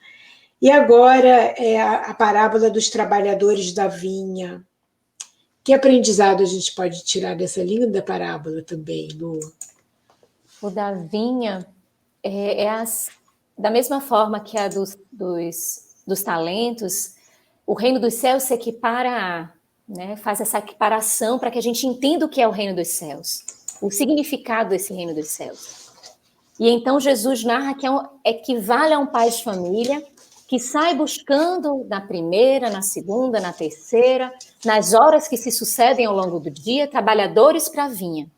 E agora a parábola dos trabalhadores da vinha. Que aprendizado a gente pode tirar dessa linda parábola também, Lu? O da vinha da mesma forma que a dos talentos, o reino dos céus se equipara a, né, faz essa equiparação para que a gente entenda o que é o reino dos céus, o significado desse reino dos céus. E então Jesus narra que equivale a um pai de família que sai buscando na primeira, na segunda, na terceira, nas horas que se sucedem ao longo do dia, trabalhadores para a vinha.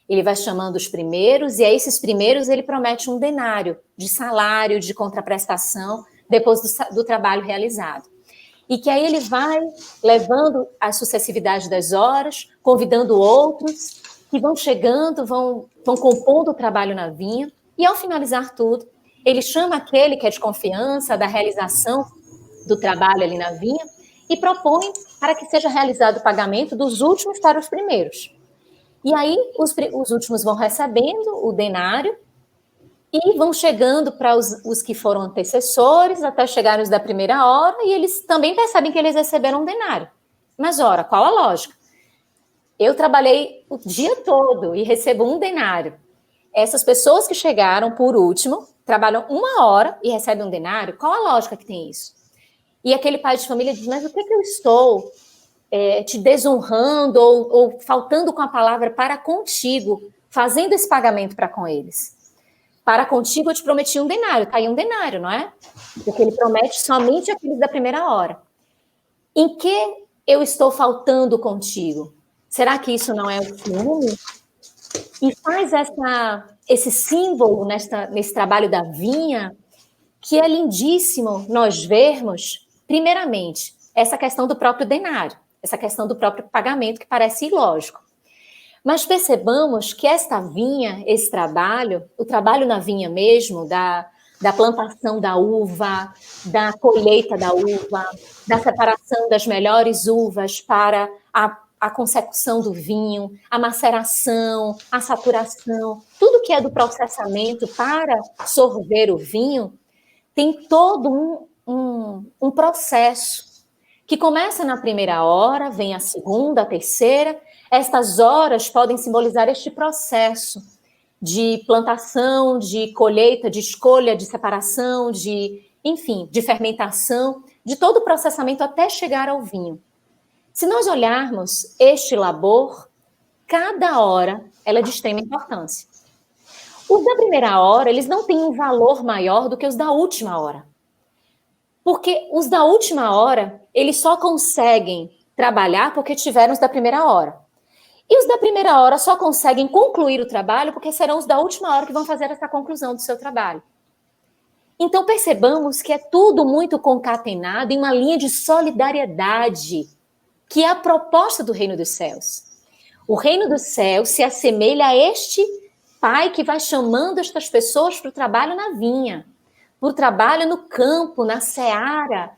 Ele vai chamando os primeiros, e a esses primeiros ele promete um denário de salário, de contraprestação, depois do trabalho realizado. E que aí ele vai levando a sucessividade das horas, convidando outros, que vão chegando, vão compondo o trabalho na vinha, e ao finalizar tudo, ele chama aquele que é de confiança da realização do trabalho ali na vinha e propõe para que seja realizado o pagamento dos últimos para os primeiros. E aí os últimos vão recebendo o denário e vão chegando para os que foram antecessores, até chegarem os da primeira hora, e eles também percebem que eles receberam um denário. Mas, ora, qual a lógica? Eu trabalhei o dia todo e recebo um denário. Essas pessoas que chegaram por último, trabalham 1 hora e recebem um denário, qual a lógica que tem isso? E aquele pai de família diz, mas o que eu estou te desonrando ou faltando com a palavra para contigo, fazendo esse pagamento para com eles? Para contigo eu te prometi um denário, está aí um denário, não é? Porque ele promete somente aqueles da primeira hora. Em que eu estou faltando contigo? Será que isso não é o ciúme? E faz esse símbolo nesse trabalho da vinha, que é lindíssimo nós vermos, primeiramente, essa questão do próprio denário, essa questão do próprio pagamento, que parece ilógico. Mas percebamos que esta vinha, esse trabalho, o trabalho na vinha mesmo, da plantação da uva, da colheita da uva, da separação das melhores uvas para a consecução do vinho, a maceração, a saturação, tudo que é do processamento para sorver o vinho, tem todo um processo que começa na primeira hora, vem a segunda, a terceira. Estas horas podem simbolizar este processo de plantação, de colheita, de escolha, de separação, enfim, de fermentação, de todo o processamento até chegar ao vinho. Se nós olharmos este labor, cada hora ela é de extrema importância. Os da primeira hora, eles não têm um valor maior do que os da última hora. Porque os da última hora, eles só conseguem trabalhar porque tiveram os da primeira hora. E os da primeira hora só conseguem concluir o trabalho porque serão os da última hora que vão fazer essa conclusão do seu trabalho. Então percebamos que é tudo muito concatenado em uma linha de solidariedade, que é a proposta do reino dos céus. O reino dos céus se assemelha a este pai que vai chamando estas pessoas para o trabalho na vinha, para o trabalho no campo, na seara,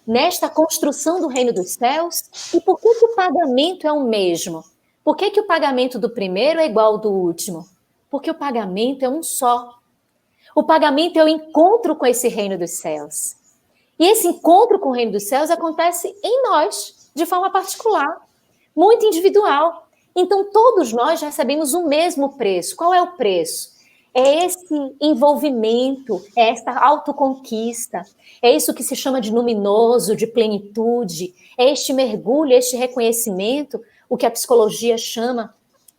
nesta construção do reino dos céus. E por que o pagamento é o mesmo? Por que o pagamento do primeiro é igual ao do último? Porque o pagamento é um só. O pagamento é o encontro com esse reino dos céus. E esse encontro com o reino dos céus acontece em nós, de forma particular, muito individual. Então, todos nós recebemos o mesmo preço. Qual é o preço? É esse envolvimento, é essa autoconquista, é isso que se chama de luminoso, de plenitude, é este mergulho, este reconhecimento, o que a psicologia chama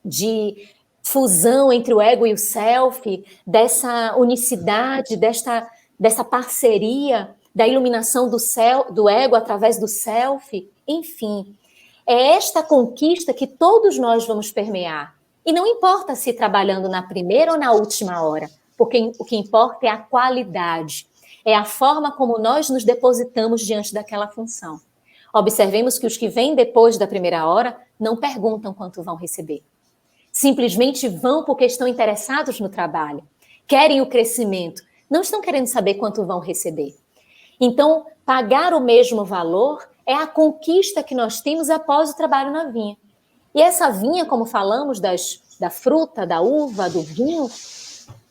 de fusão entre o ego e o self, dessa unicidade, dessa parceria, da iluminação do ego através do self, enfim. É esta conquista que todos nós vamos permear. E não importa se trabalhando na primeira ou na última hora, porque o que importa é a qualidade, é a forma como nós nos depositamos diante daquela função. Observemos que os que vêm depois da primeira hora não perguntam quanto vão receber. Simplesmente vão porque estão interessados no trabalho, querem o crescimento, não estão querendo saber quanto vão receber. Então, pagar o mesmo valor é a conquista que nós temos após o trabalho na vinha. E essa vinha, como falamos, da fruta, da uva, do vinho,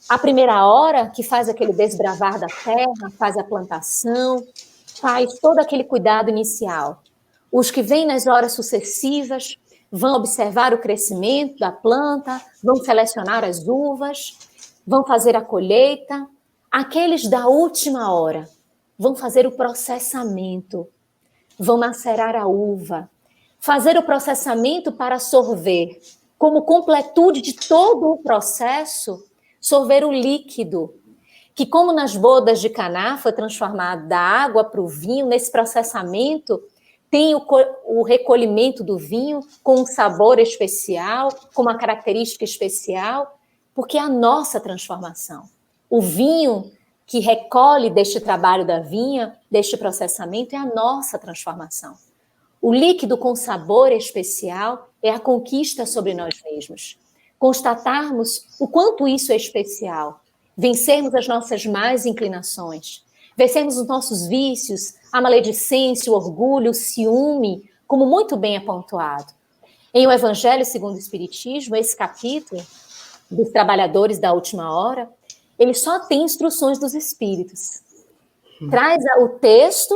a primeira hora que faz aquele desbravar da terra, faz a plantação, faz todo aquele cuidado inicial. Os que vêm nas horas sucessivas vão observar o crescimento da planta, vão selecionar as uvas, vão fazer a colheita. Aqueles da última hora vão fazer o processamento, vão macerar a uva, fazer o processamento para sorver, como completude de todo o processo, sorver o líquido, que como nas bodas de Caná foi transformado da água para o vinho, nesse processamento tem o recolhimento do vinho com um sabor especial, com uma característica especial, porque é a nossa transformação. O vinho que recolhe deste trabalho da vinha, deste processamento, é a nossa transformação. O líquido com sabor especial é a conquista sobre nós mesmos. Constatarmos o quanto isso é especial, vencermos as nossas más inclinações, vencermos os nossos vícios, a maledicência, o orgulho, o ciúme, como muito bem é pontuado. Em O Evangelho segundo o Espiritismo, esse capítulo dos trabalhadores da última hora, ele só tem instruções dos espíritos. Traz o texto,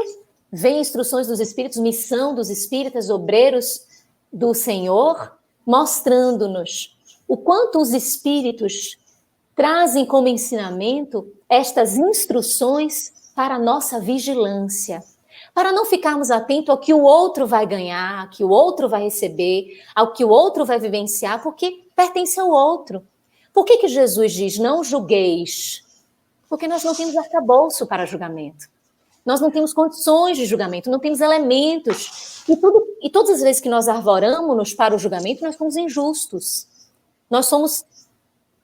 vem instruções dos espíritos, missão dos espíritas, obreiros do Senhor, mostrando-nos o quanto os espíritos trazem como ensinamento estas instruções para a nossa vigilância, para não ficarmos atentos ao que o outro vai ganhar, ao que o outro vai receber, ao que o outro vai vivenciar, porque pertence ao outro. Por que Jesus diz, não julgueis? Porque nós não temos arcabouço para julgamento. Nós não temos condições de julgamento, não temos elementos. E todas as vezes que nós arvoramos-nos para o julgamento, nós somos injustos. Nós somos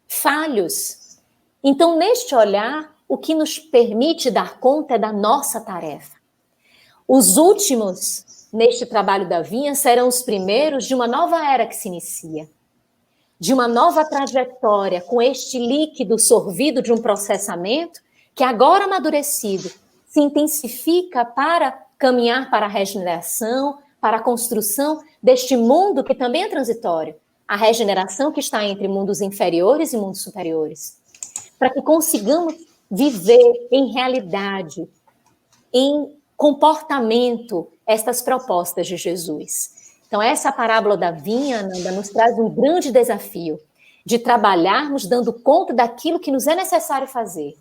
falhos. Então, neste olhar, o que nos permite dar conta é da nossa tarefa. Os últimos, neste trabalho da vinha, serão os primeiros de uma nova era que se inicia. De uma nova trajetória, com este líquido sorvido de um processamento, que agora amadurecido, se intensifica para caminhar para a regeneração, para a construção deste mundo que também é transitório, a regeneração que está entre mundos inferiores e mundos superiores, para que consigamos viver em realidade, em comportamento, estas propostas de Jesus. Então, essa parábola da vinha, Nanda, nos traz um grande desafio de trabalharmos dando conta daquilo que nos é necessário fazer,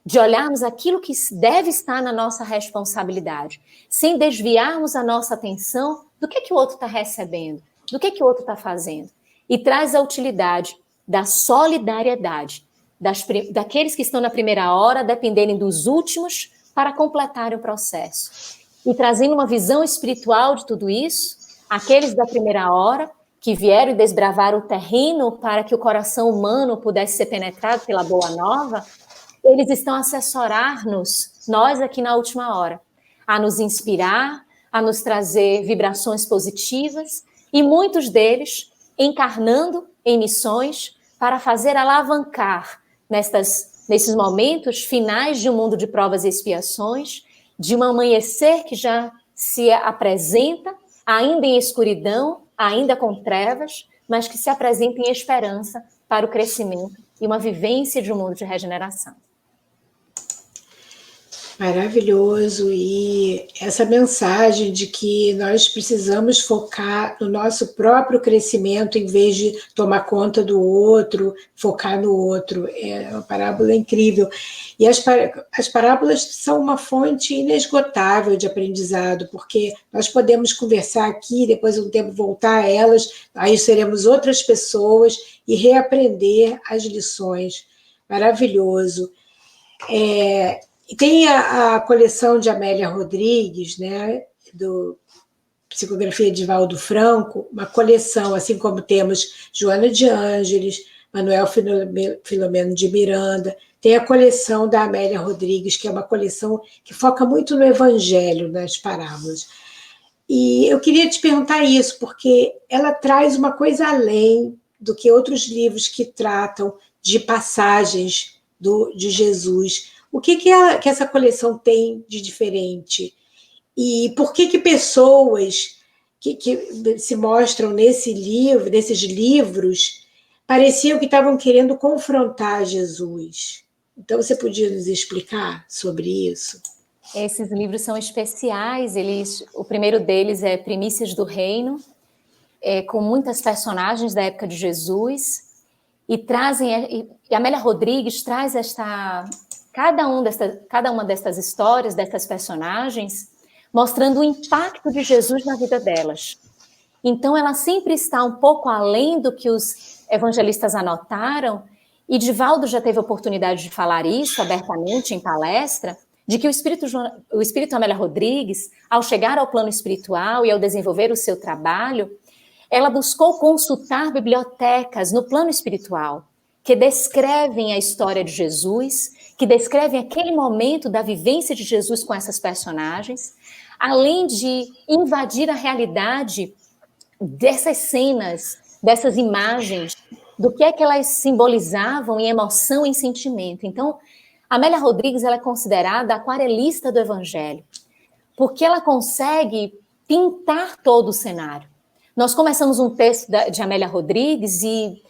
de olharmos aquilo que deve estar na nossa responsabilidade, sem desviarmos a nossa atenção do que o outro está recebendo, do que o outro está fazendo. E traz a utilidade da solidariedade, daqueles que estão na primeira hora, dependerem dos últimos para completarem o processo. E trazendo uma visão espiritual de tudo isso, aqueles da primeira hora, que vieram e desbravaram o terreno para que o coração humano pudesse ser penetrado pela boa nova, eles estão a assessorar-nos, nós aqui na última hora, a nos inspirar, a nos trazer vibrações positivas, e muitos deles encarnando em missões para fazer alavancar nesses momentos finais de um mundo de provas e expiações, de um amanhecer que já se apresenta, ainda em escuridão, ainda com trevas, mas que se apresenta em esperança para o crescimento e uma vivência de um mundo de regeneração. Maravilhoso, e essa mensagem de que nós precisamos focar no nosso próprio crescimento em vez de tomar conta do outro, focar no outro, é uma parábola incrível. E as parábolas são uma fonte inesgotável de aprendizado, porque nós podemos conversar aqui, depois de um tempo voltar a elas, aí seremos outras pessoas e reaprender as lições. Maravilhoso. E tem a coleção de Amélia Rodrigues, né, do Psicografia de Valdo Franco, uma coleção, assim como temos Joana de Ângeles, Manuel Filomeno de Miranda, tem a coleção da Amélia Rodrigues, que é uma coleção que foca muito no Evangelho, nas parábolas. E eu queria te perguntar isso, porque ela traz uma coisa além do que outros livros que tratam de passagens de Jesus. O que essa coleção tem de diferente? E por que pessoas que se mostram nesses livros pareciam que estavam querendo confrontar Jesus? Então, você podia nos explicar sobre isso? Esses livros são especiais, o primeiro deles é Primícias do Reino, com muitas personagens da época de Jesus, e Amélia Rodrigues traz cada uma dessas histórias, dessas personagens, mostrando o impacto de Jesus na vida delas. Então, ela sempre está um pouco além do que os evangelistas anotaram, e Divaldo já teve a oportunidade de falar isso abertamente em palestra, de que o Espírito Amélia Rodrigues, ao chegar ao plano espiritual e ao desenvolver o seu trabalho, ela buscou consultar bibliotecas no plano espiritual, que descrevem a história de Jesus, que descrevem aquele momento da vivência de Jesus com essas personagens, além de invadir a realidade dessas cenas, dessas imagens, do que é que elas simbolizavam em emoção e em sentimento. Então, Amélia Rodrigues ela é considerada a aquarelista do Evangelho, porque ela consegue pintar todo o cenário. Nós começamos um texto de Amélia Rodrigues e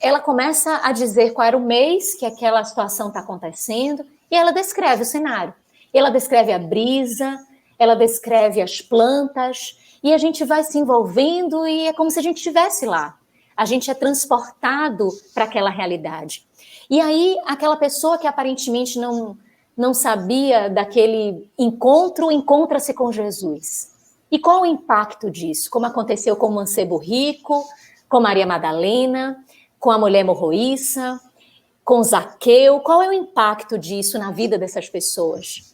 ela começa a dizer qual era o mês que aquela situação está acontecendo, e ela descreve o cenário. Ela descreve a brisa, ela descreve as plantas, e a gente vai se envolvendo e é como se a gente estivesse lá. A gente é transportado para aquela realidade. E aí, aquela pessoa que aparentemente não sabia daquele encontro, encontra-se com Jesus. E qual o impacto disso? Como aconteceu com o mancebo rico, com Maria Madalena, com a mulher morroíça, com Zaqueu? Qual é o impacto disso na vida dessas pessoas?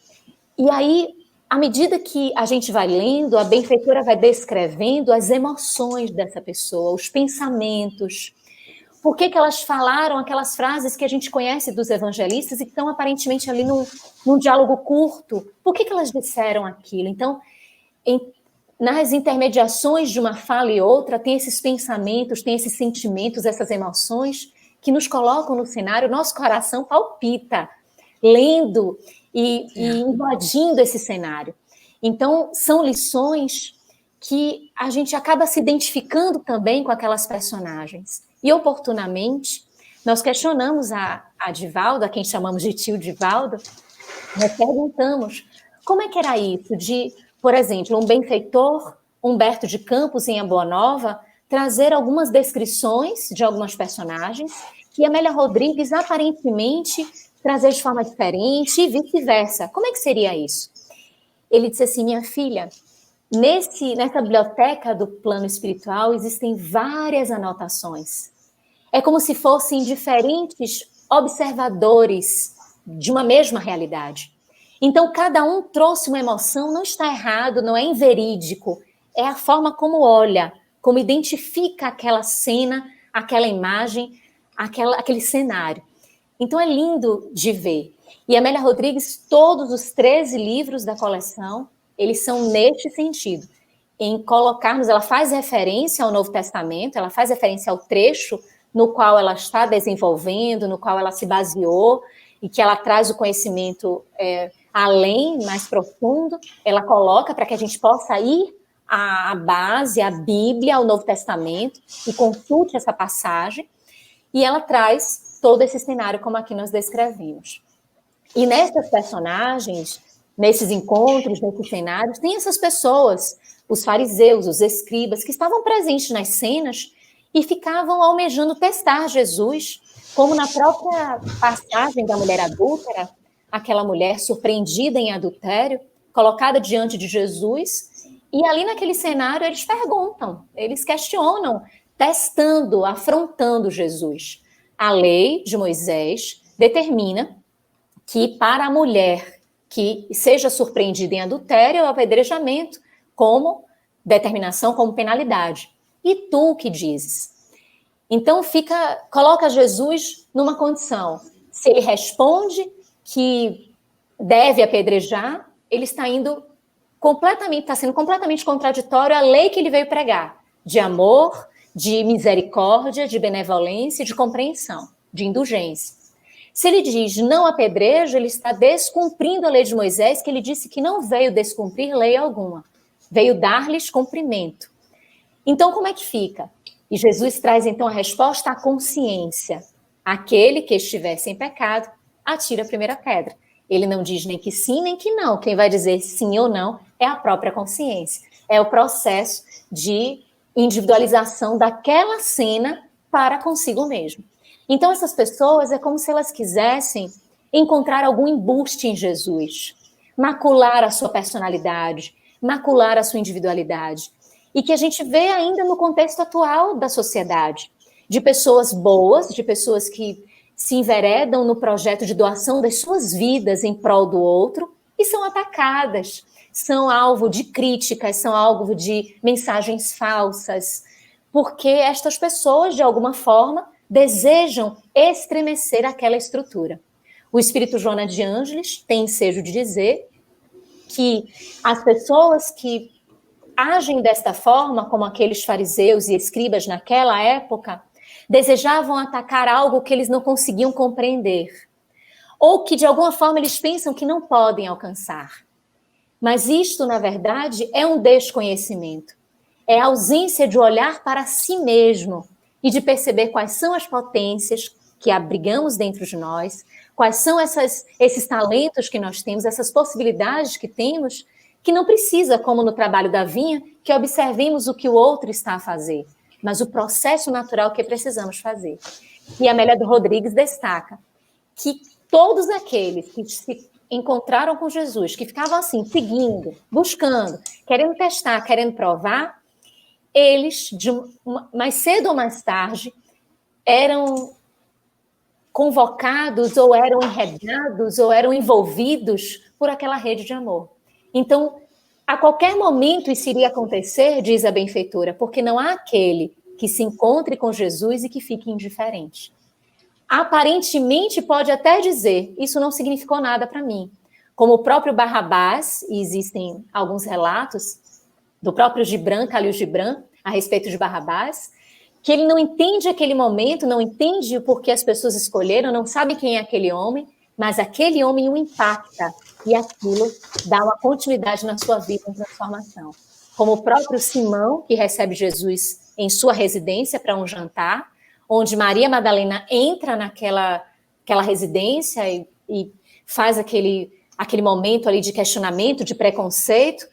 E aí, à medida que a gente vai lendo, a benfeitora vai descrevendo as emoções dessa pessoa, os pensamentos. Por que elas falaram aquelas frases que a gente conhece dos evangelistas e que estão aparentemente ali num diálogo curto? Por que elas disseram aquilo? Então, nas intermediações de uma fala e outra, tem esses pensamentos, tem esses sentimentos, essas emoções que nos colocam no cenário, nosso coração palpita, lendo e invadindo esse cenário. Então, são lições que a gente acaba se identificando também com aquelas personagens. E, oportunamente, nós questionamos a Divaldo, a quem chamamos de tio Divaldo, nós perguntamos como é que era isso de, por exemplo, um benfeitor, Humberto de Campos, em Boa Nova, trazer algumas descrições de algumas personagens e Amélia Rodrigues, aparentemente, trazer de forma diferente e vice-versa. Como é que seria isso? Ele disse assim, minha filha, nessa biblioteca do plano espiritual existem várias anotações. É como se fossem diferentes observadores de uma mesma realidade. Então, cada um trouxe uma emoção, não está errado, não é inverídico, é a forma como olha, como identifica aquela cena, aquela imagem, aquele cenário. Então, é lindo de ver. E Amélia Rodrigues, todos os 13 livros da coleção, eles são neste sentido, em colocarmos, ela faz referência ao Novo Testamento, ela faz referência ao trecho no qual ela está desenvolvendo, no qual ela se baseou, e que ela traz o conhecimento além, mais profundo, ela coloca para que a gente possa ir à base, à Bíblia, ao Novo Testamento, e consulte essa passagem, e ela traz todo esse cenário como aqui nós descrevemos. E nessas personagens, nesses encontros, nesses cenários, tem essas pessoas, os fariseus, os escribas, que estavam presentes nas cenas e ficavam almejando testar Jesus, como na própria passagem da mulher adúltera, aquela mulher surpreendida em adultério, colocada diante de Jesus, e ali naquele cenário eles perguntam, eles questionam, testando, afrontando Jesus. A lei de Moisés determina que para a mulher que seja surpreendida em adultério é o apedrejamento como determinação, como penalidade. E tu o que dizes? Então coloca Jesus numa condição. Se ele responde que deve apedrejar, ele está sendo completamente contraditório à lei que ele veio pregar, de amor, de misericórdia, de benevolência, de compreensão, de indulgência. Se ele diz não apedreja, ele está descumprindo a lei de Moisés, que ele disse que não veio descumprir lei alguma, veio dar-lhes cumprimento. Então, como é que fica? E Jesus traz, então, a resposta à consciência. Aquele que estiver sem pecado, atira a primeira pedra. Ele não diz nem que sim, nem que não. Quem vai dizer sim ou não é a própria consciência. É o processo de individualização daquela cena para consigo mesmo. Então, essas pessoas é como se elas quisessem encontrar algum embuste em Jesus, macular a sua personalidade, macular a sua individualidade. E que a gente vê ainda no contexto atual da sociedade, de pessoas boas, de pessoas que se enveredam no projeto de doação das suas vidas em prol do outro e são atacadas, são alvo de críticas, são alvo de mensagens falsas, porque estas pessoas, de alguma forma, desejam estremecer aquela estrutura. O espírito Joana de Ângeles tem ensejo de dizer que as pessoas que agem desta forma, como aqueles fariseus e escribas naquela época, desejavam atacar algo que eles não conseguiam compreender, ou que de alguma forma eles pensam que não podem alcançar. Mas isto, na verdade, é um desconhecimento. É a ausência de olhar para si mesmo e de perceber quais são as potências que abrigamos dentro de nós, quais são esses talentos que nós temos, essas possibilidades que temos, que não precisa, como no trabalho da vinha, que observemos o que o outro está a fazer, mas o processo natural que precisamos fazer. E a Amélia Rodrigues destaca que todos aqueles que se encontraram com Jesus, que ficavam assim, seguindo, buscando, querendo testar, querendo provar, eles, mais cedo ou mais tarde, eram convocados, ou eram enredados, ou eram envolvidos por aquela rede de amor. Então, a qualquer momento isso iria acontecer, diz a benfeitora, porque não há aquele que se encontre com Jesus e que fique indiferente. Aparentemente pode até dizer, isso não significou nada para mim. Como o próprio Barrabás, e existem alguns relatos do próprio Gibran, Khalil Gibran, a respeito de Barrabás, que ele não entende aquele momento, não entende o porquê as pessoas escolheram, não sabe quem é aquele homem, mas aquele homem o impacta, e aquilo dá uma continuidade na sua vida, em transformação. Como o próprio Simão, que recebe Jesus em sua residência para um jantar, onde Maria Madalena entra naquela residência e faz aquele momento ali de questionamento, de preconceito,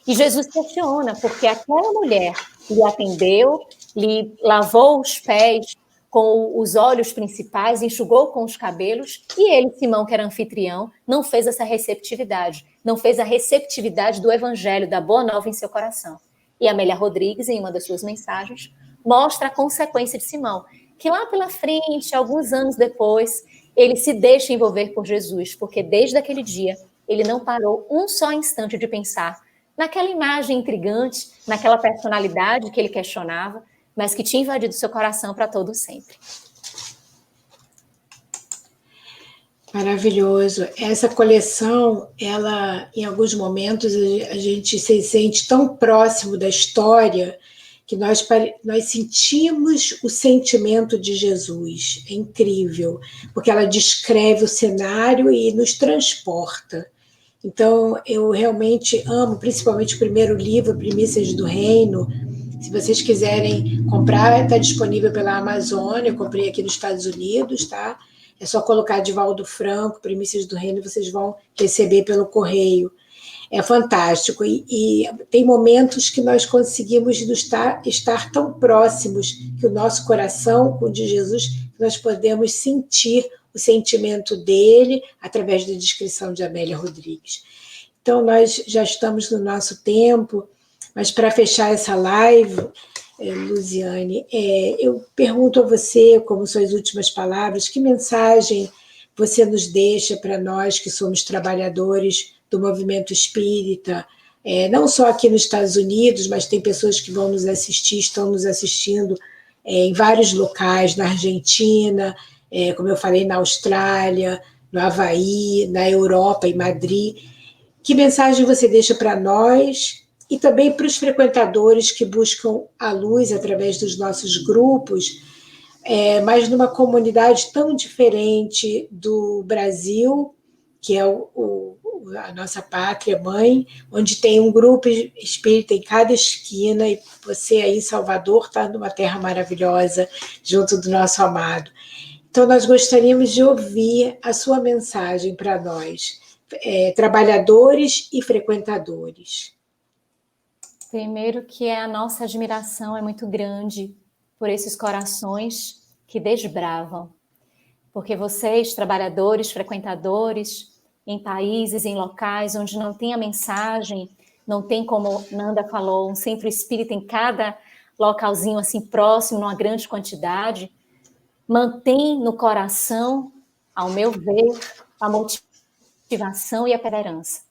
e Jesus questiona, porque aquela mulher lhe atendeu, lhe lavou os pés com os óleos principais, enxugou com os cabelos, e ele, Simão, que era anfitrião, não fez essa receptividade, não fez a receptividade do evangelho, da boa nova em seu coração. E Amélia Rodrigues, em uma das suas mensagens, mostra a consequência de Simão, que lá pela frente, alguns anos depois, ele se deixa envolver por Jesus, porque desde aquele dia ele não parou um só instante de pensar naquela imagem intrigante, naquela personalidade que ele questionava, mas que tinha invadido seu coração para todo sempre. Maravilhoso. Essa coleção, ela, em alguns momentos, a gente se sente tão próximo da história que nós sentimos o sentimento de Jesus. É incrível, porque ela descreve o cenário e nos transporta. Então, eu realmente amo, principalmente o primeiro livro, Primícias do Reino. Se vocês quiserem comprar, está disponível pela Amazon. Eu comprei aqui nos Estados Unidos, tá? É só colocar Divaldo Franco, Primícias do Reino, vocês vão receber pelo correio. É fantástico. E tem momentos que nós conseguimos estar tão próximos que o nosso coração com o de Jesus, que nós podemos sentir o sentimento dele através da descrição de Amélia Rodrigues. Então, nós já estamos no nosso tempo, mas para fechar essa live, Luziane, eu pergunto a você, como suas últimas palavras, que mensagem você nos deixa para nós que somos trabalhadores do movimento espírita, não só aqui nos Estados Unidos, mas tem pessoas que vão nos assistir, estão nos assistindo em vários locais, na Argentina, como eu falei, na Austrália, no Havaí, na Europa, em Madrid. Que mensagem você deixa para nós e também para os frequentadores que buscam a luz através dos nossos grupos, mas numa comunidade tão diferente do Brasil, que é a nossa pátria mãe, onde tem um grupo espírita em cada esquina, e você aí em Salvador está numa terra maravilhosa, junto do nosso amado. Então, nós gostaríamos de ouvir a sua mensagem para nós, trabalhadores e frequentadores. Primeiro que a nossa admiração é muito grande por esses corações que desbravam. Porque vocês, trabalhadores, frequentadores, em países, em locais onde não tem a mensagem, não tem, como Nanda falou, um centro espírita em cada localzinho assim próximo, numa grande quantidade, mantém no coração, ao meu ver, a motivação e a perseverança.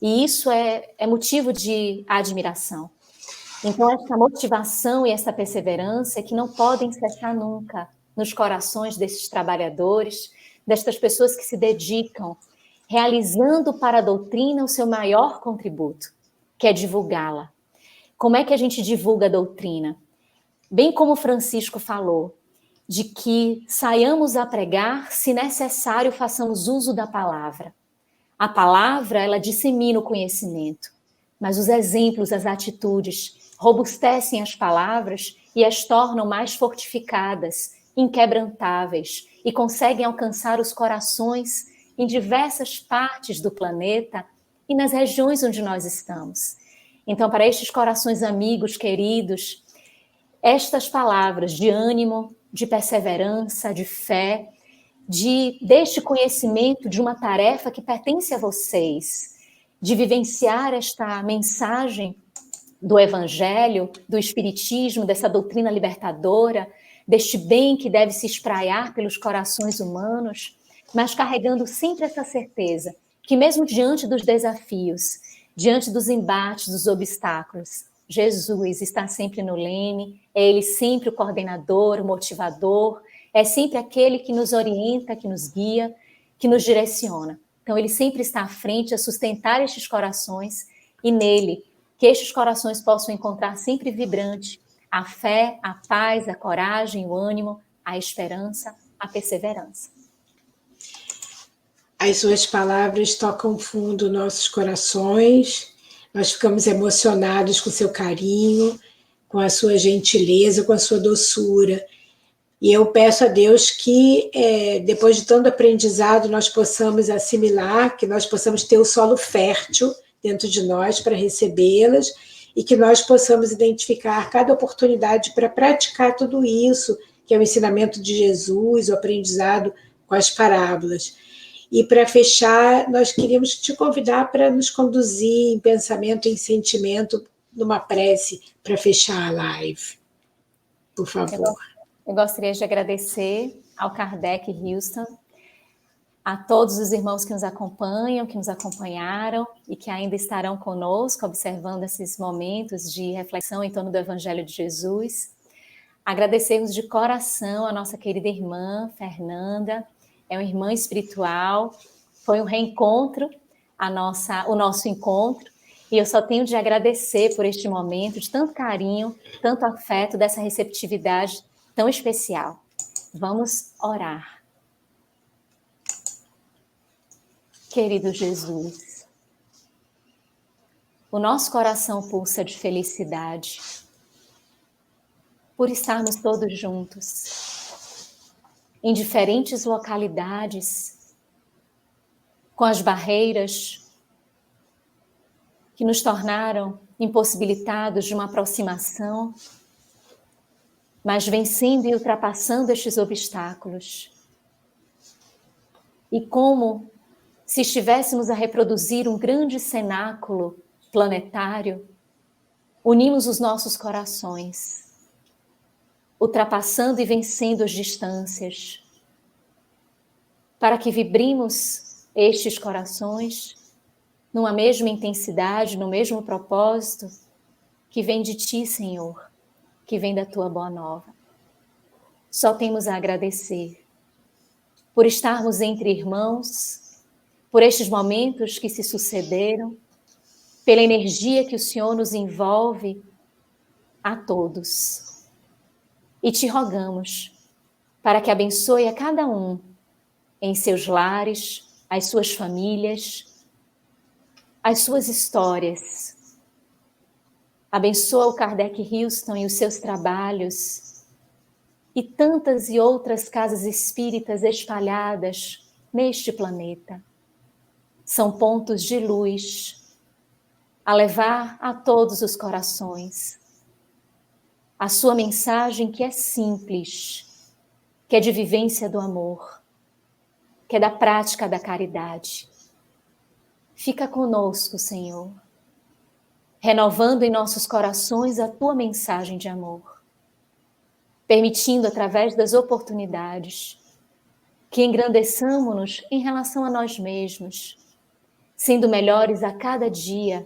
E isso é motivo de admiração. Então, essa motivação e essa perseverança é que não podem cessar nunca nos corações desses trabalhadores, destas pessoas que se dedicam, realizando para a doutrina o seu maior contributo, que é divulgá-la. Como é que a gente divulga a doutrina? Bem como Francisco falou, de que saiamos a pregar, se necessário, façamos uso da palavra. A palavra, ela dissemina o conhecimento, mas os exemplos, as atitudes, robustecem as palavras e as tornam mais fortificadas, inquebrantáveis, e conseguem alcançar os corações em diversas partes do planeta e nas regiões onde nós estamos. Então, para estes corações amigos, queridos, estas palavras de ânimo, de perseverança, de fé, deste conhecimento de uma tarefa que pertence a vocês, de vivenciar esta mensagem do Evangelho, do Espiritismo, dessa doutrina libertadora, deste bem que deve se espraiar pelos corações humanos, mas carregando sempre essa certeza que mesmo diante dos desafios, diante dos embates, dos obstáculos, Jesus está sempre no leme, é Ele sempre o coordenador, o motivador, é sempre aquele que nos orienta, que nos guia, que nos direciona. Então, Ele sempre está à frente a sustentar estes corações e nele, que estes corações possam encontrar sempre vibrante a fé, a paz, a coragem, o ânimo, a esperança, a perseverança. As suas palavras tocam fundo nossos corações, nós ficamos emocionados com seu carinho, com a sua gentileza, com a sua doçura. E eu peço a Deus que, depois de tanto aprendizado, nós possamos assimilar, que nós possamos ter o solo fértil dentro de nós para recebê-las e que nós possamos identificar cada oportunidade para praticar tudo isso, que é o ensinamento de Jesus, o aprendizado com as parábolas. E para fechar, nós queríamos te convidar para nos conduzir em pensamento e em sentimento numa prece para fechar a live. Por favor. Eu gostaria de agradecer ao Kardec Houston, a todos os irmãos que nos acompanham, que nos acompanharam e que ainda estarão conosco, observando esses momentos de reflexão em torno do Evangelho de Jesus. Agradecermos de coração a nossa querida irmã Fernanda, é uma irmã espiritual, foi um reencontro, o nosso encontro, e eu só tenho de agradecer por este momento de tanto carinho, tanto afeto, dessa receptividade tão especial. Vamos orar. Querido Jesus, o nosso coração pulsa de felicidade por estarmos todos juntos. em diferentes localidades, com as barreiras que nos tornaram impossibilitados de uma aproximação, mas vencendo e ultrapassando estes obstáculos. E como se estivéssemos a reproduzir um grande cenáculo planetário, unimos os nossos corações, ultrapassando e vencendo as distâncias, para que vibrimos estes corações numa mesma intensidade, no mesmo propósito que vem de Ti, Senhor, que vem da Tua boa nova. Só temos a agradecer por estarmos entre irmãos, por estes momentos que se sucederam, pela energia que o Senhor nos envolve a todos. E Te rogamos para que abençoe a cada um em seus lares, as suas famílias, as suas histórias. Abençoa o Kardec Houston e os seus trabalhos e tantas e outras casas espíritas espalhadas neste planeta. São pontos de luz a levar a todos os corações a sua mensagem, que é simples, que é de vivência do amor, que é da prática da caridade. Fica conosco, Senhor, renovando em nossos corações a Tua mensagem de amor, permitindo, através das oportunidades, que engrandeçamos-nos em relação a nós mesmos, sendo melhores a cada dia,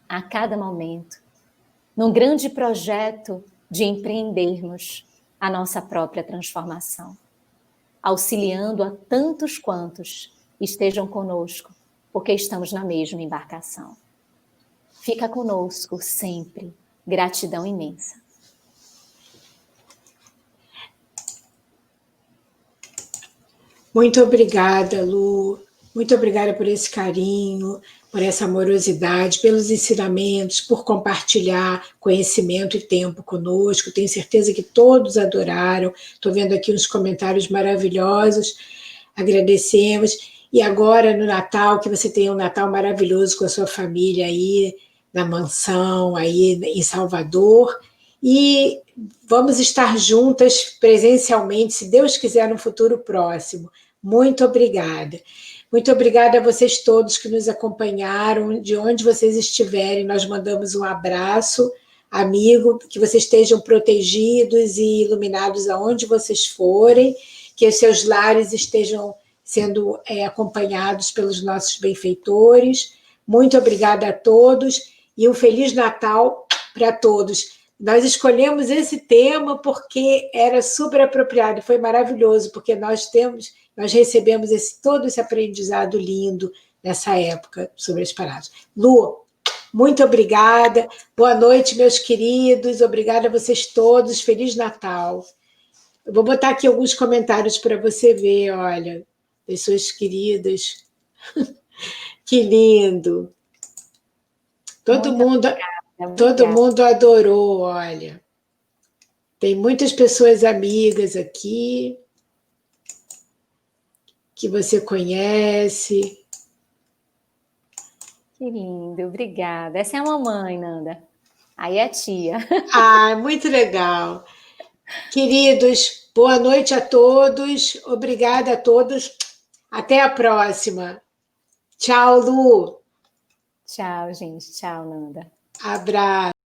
a cada momento, num grande projeto de empreendermos a nossa própria transformação, auxiliando a tantos quantos estejam conosco, porque estamos na mesma embarcação. Fica conosco sempre. Gratidão imensa. Muito obrigada, Lu. Muito obrigada por esse carinho, por essa amorosidade, pelos ensinamentos, por compartilhar conhecimento e tempo conosco. Tenho certeza que todos adoraram. Estou vendo aqui uns comentários maravilhosos. Agradecemos. E agora, no Natal, que você tenha um Natal maravilhoso com a sua família aí, na mansão, aí em Salvador. E vamos estar juntas presencialmente, se Deus quiser, no futuro próximo. Muito obrigada. Muito obrigada a vocês todos que nos acompanharam, de onde vocês estiverem. Nós mandamos um abraço, amigo, que vocês estejam protegidos e iluminados aonde vocês forem, que os seus lares estejam sendo acompanhados pelos nossos benfeitores. Muito obrigada a todos e um Feliz Natal para todos. Nós escolhemos esse tema porque era super apropriado, foi maravilhoso, porque nós recebemos todo esse aprendizado lindo nessa época sobre as paradas. Lu, muito obrigada, boa noite, meus queridos, obrigada a vocês todos, Feliz Natal. Eu vou botar aqui alguns comentários para você ver, olha, pessoas queridas. Que lindo! Todo mundo adorou, olha. Tem muitas pessoas amigas aqui que você conhece. Que lindo, obrigada. Essa é a mamãe, Nanda. Aí é a tia. Ah, muito legal. Queridos, boa noite a todos. Obrigada a todos. Até a próxima. Tchau, Lu. Tchau, gente. Tchau, Nanda. Abraço.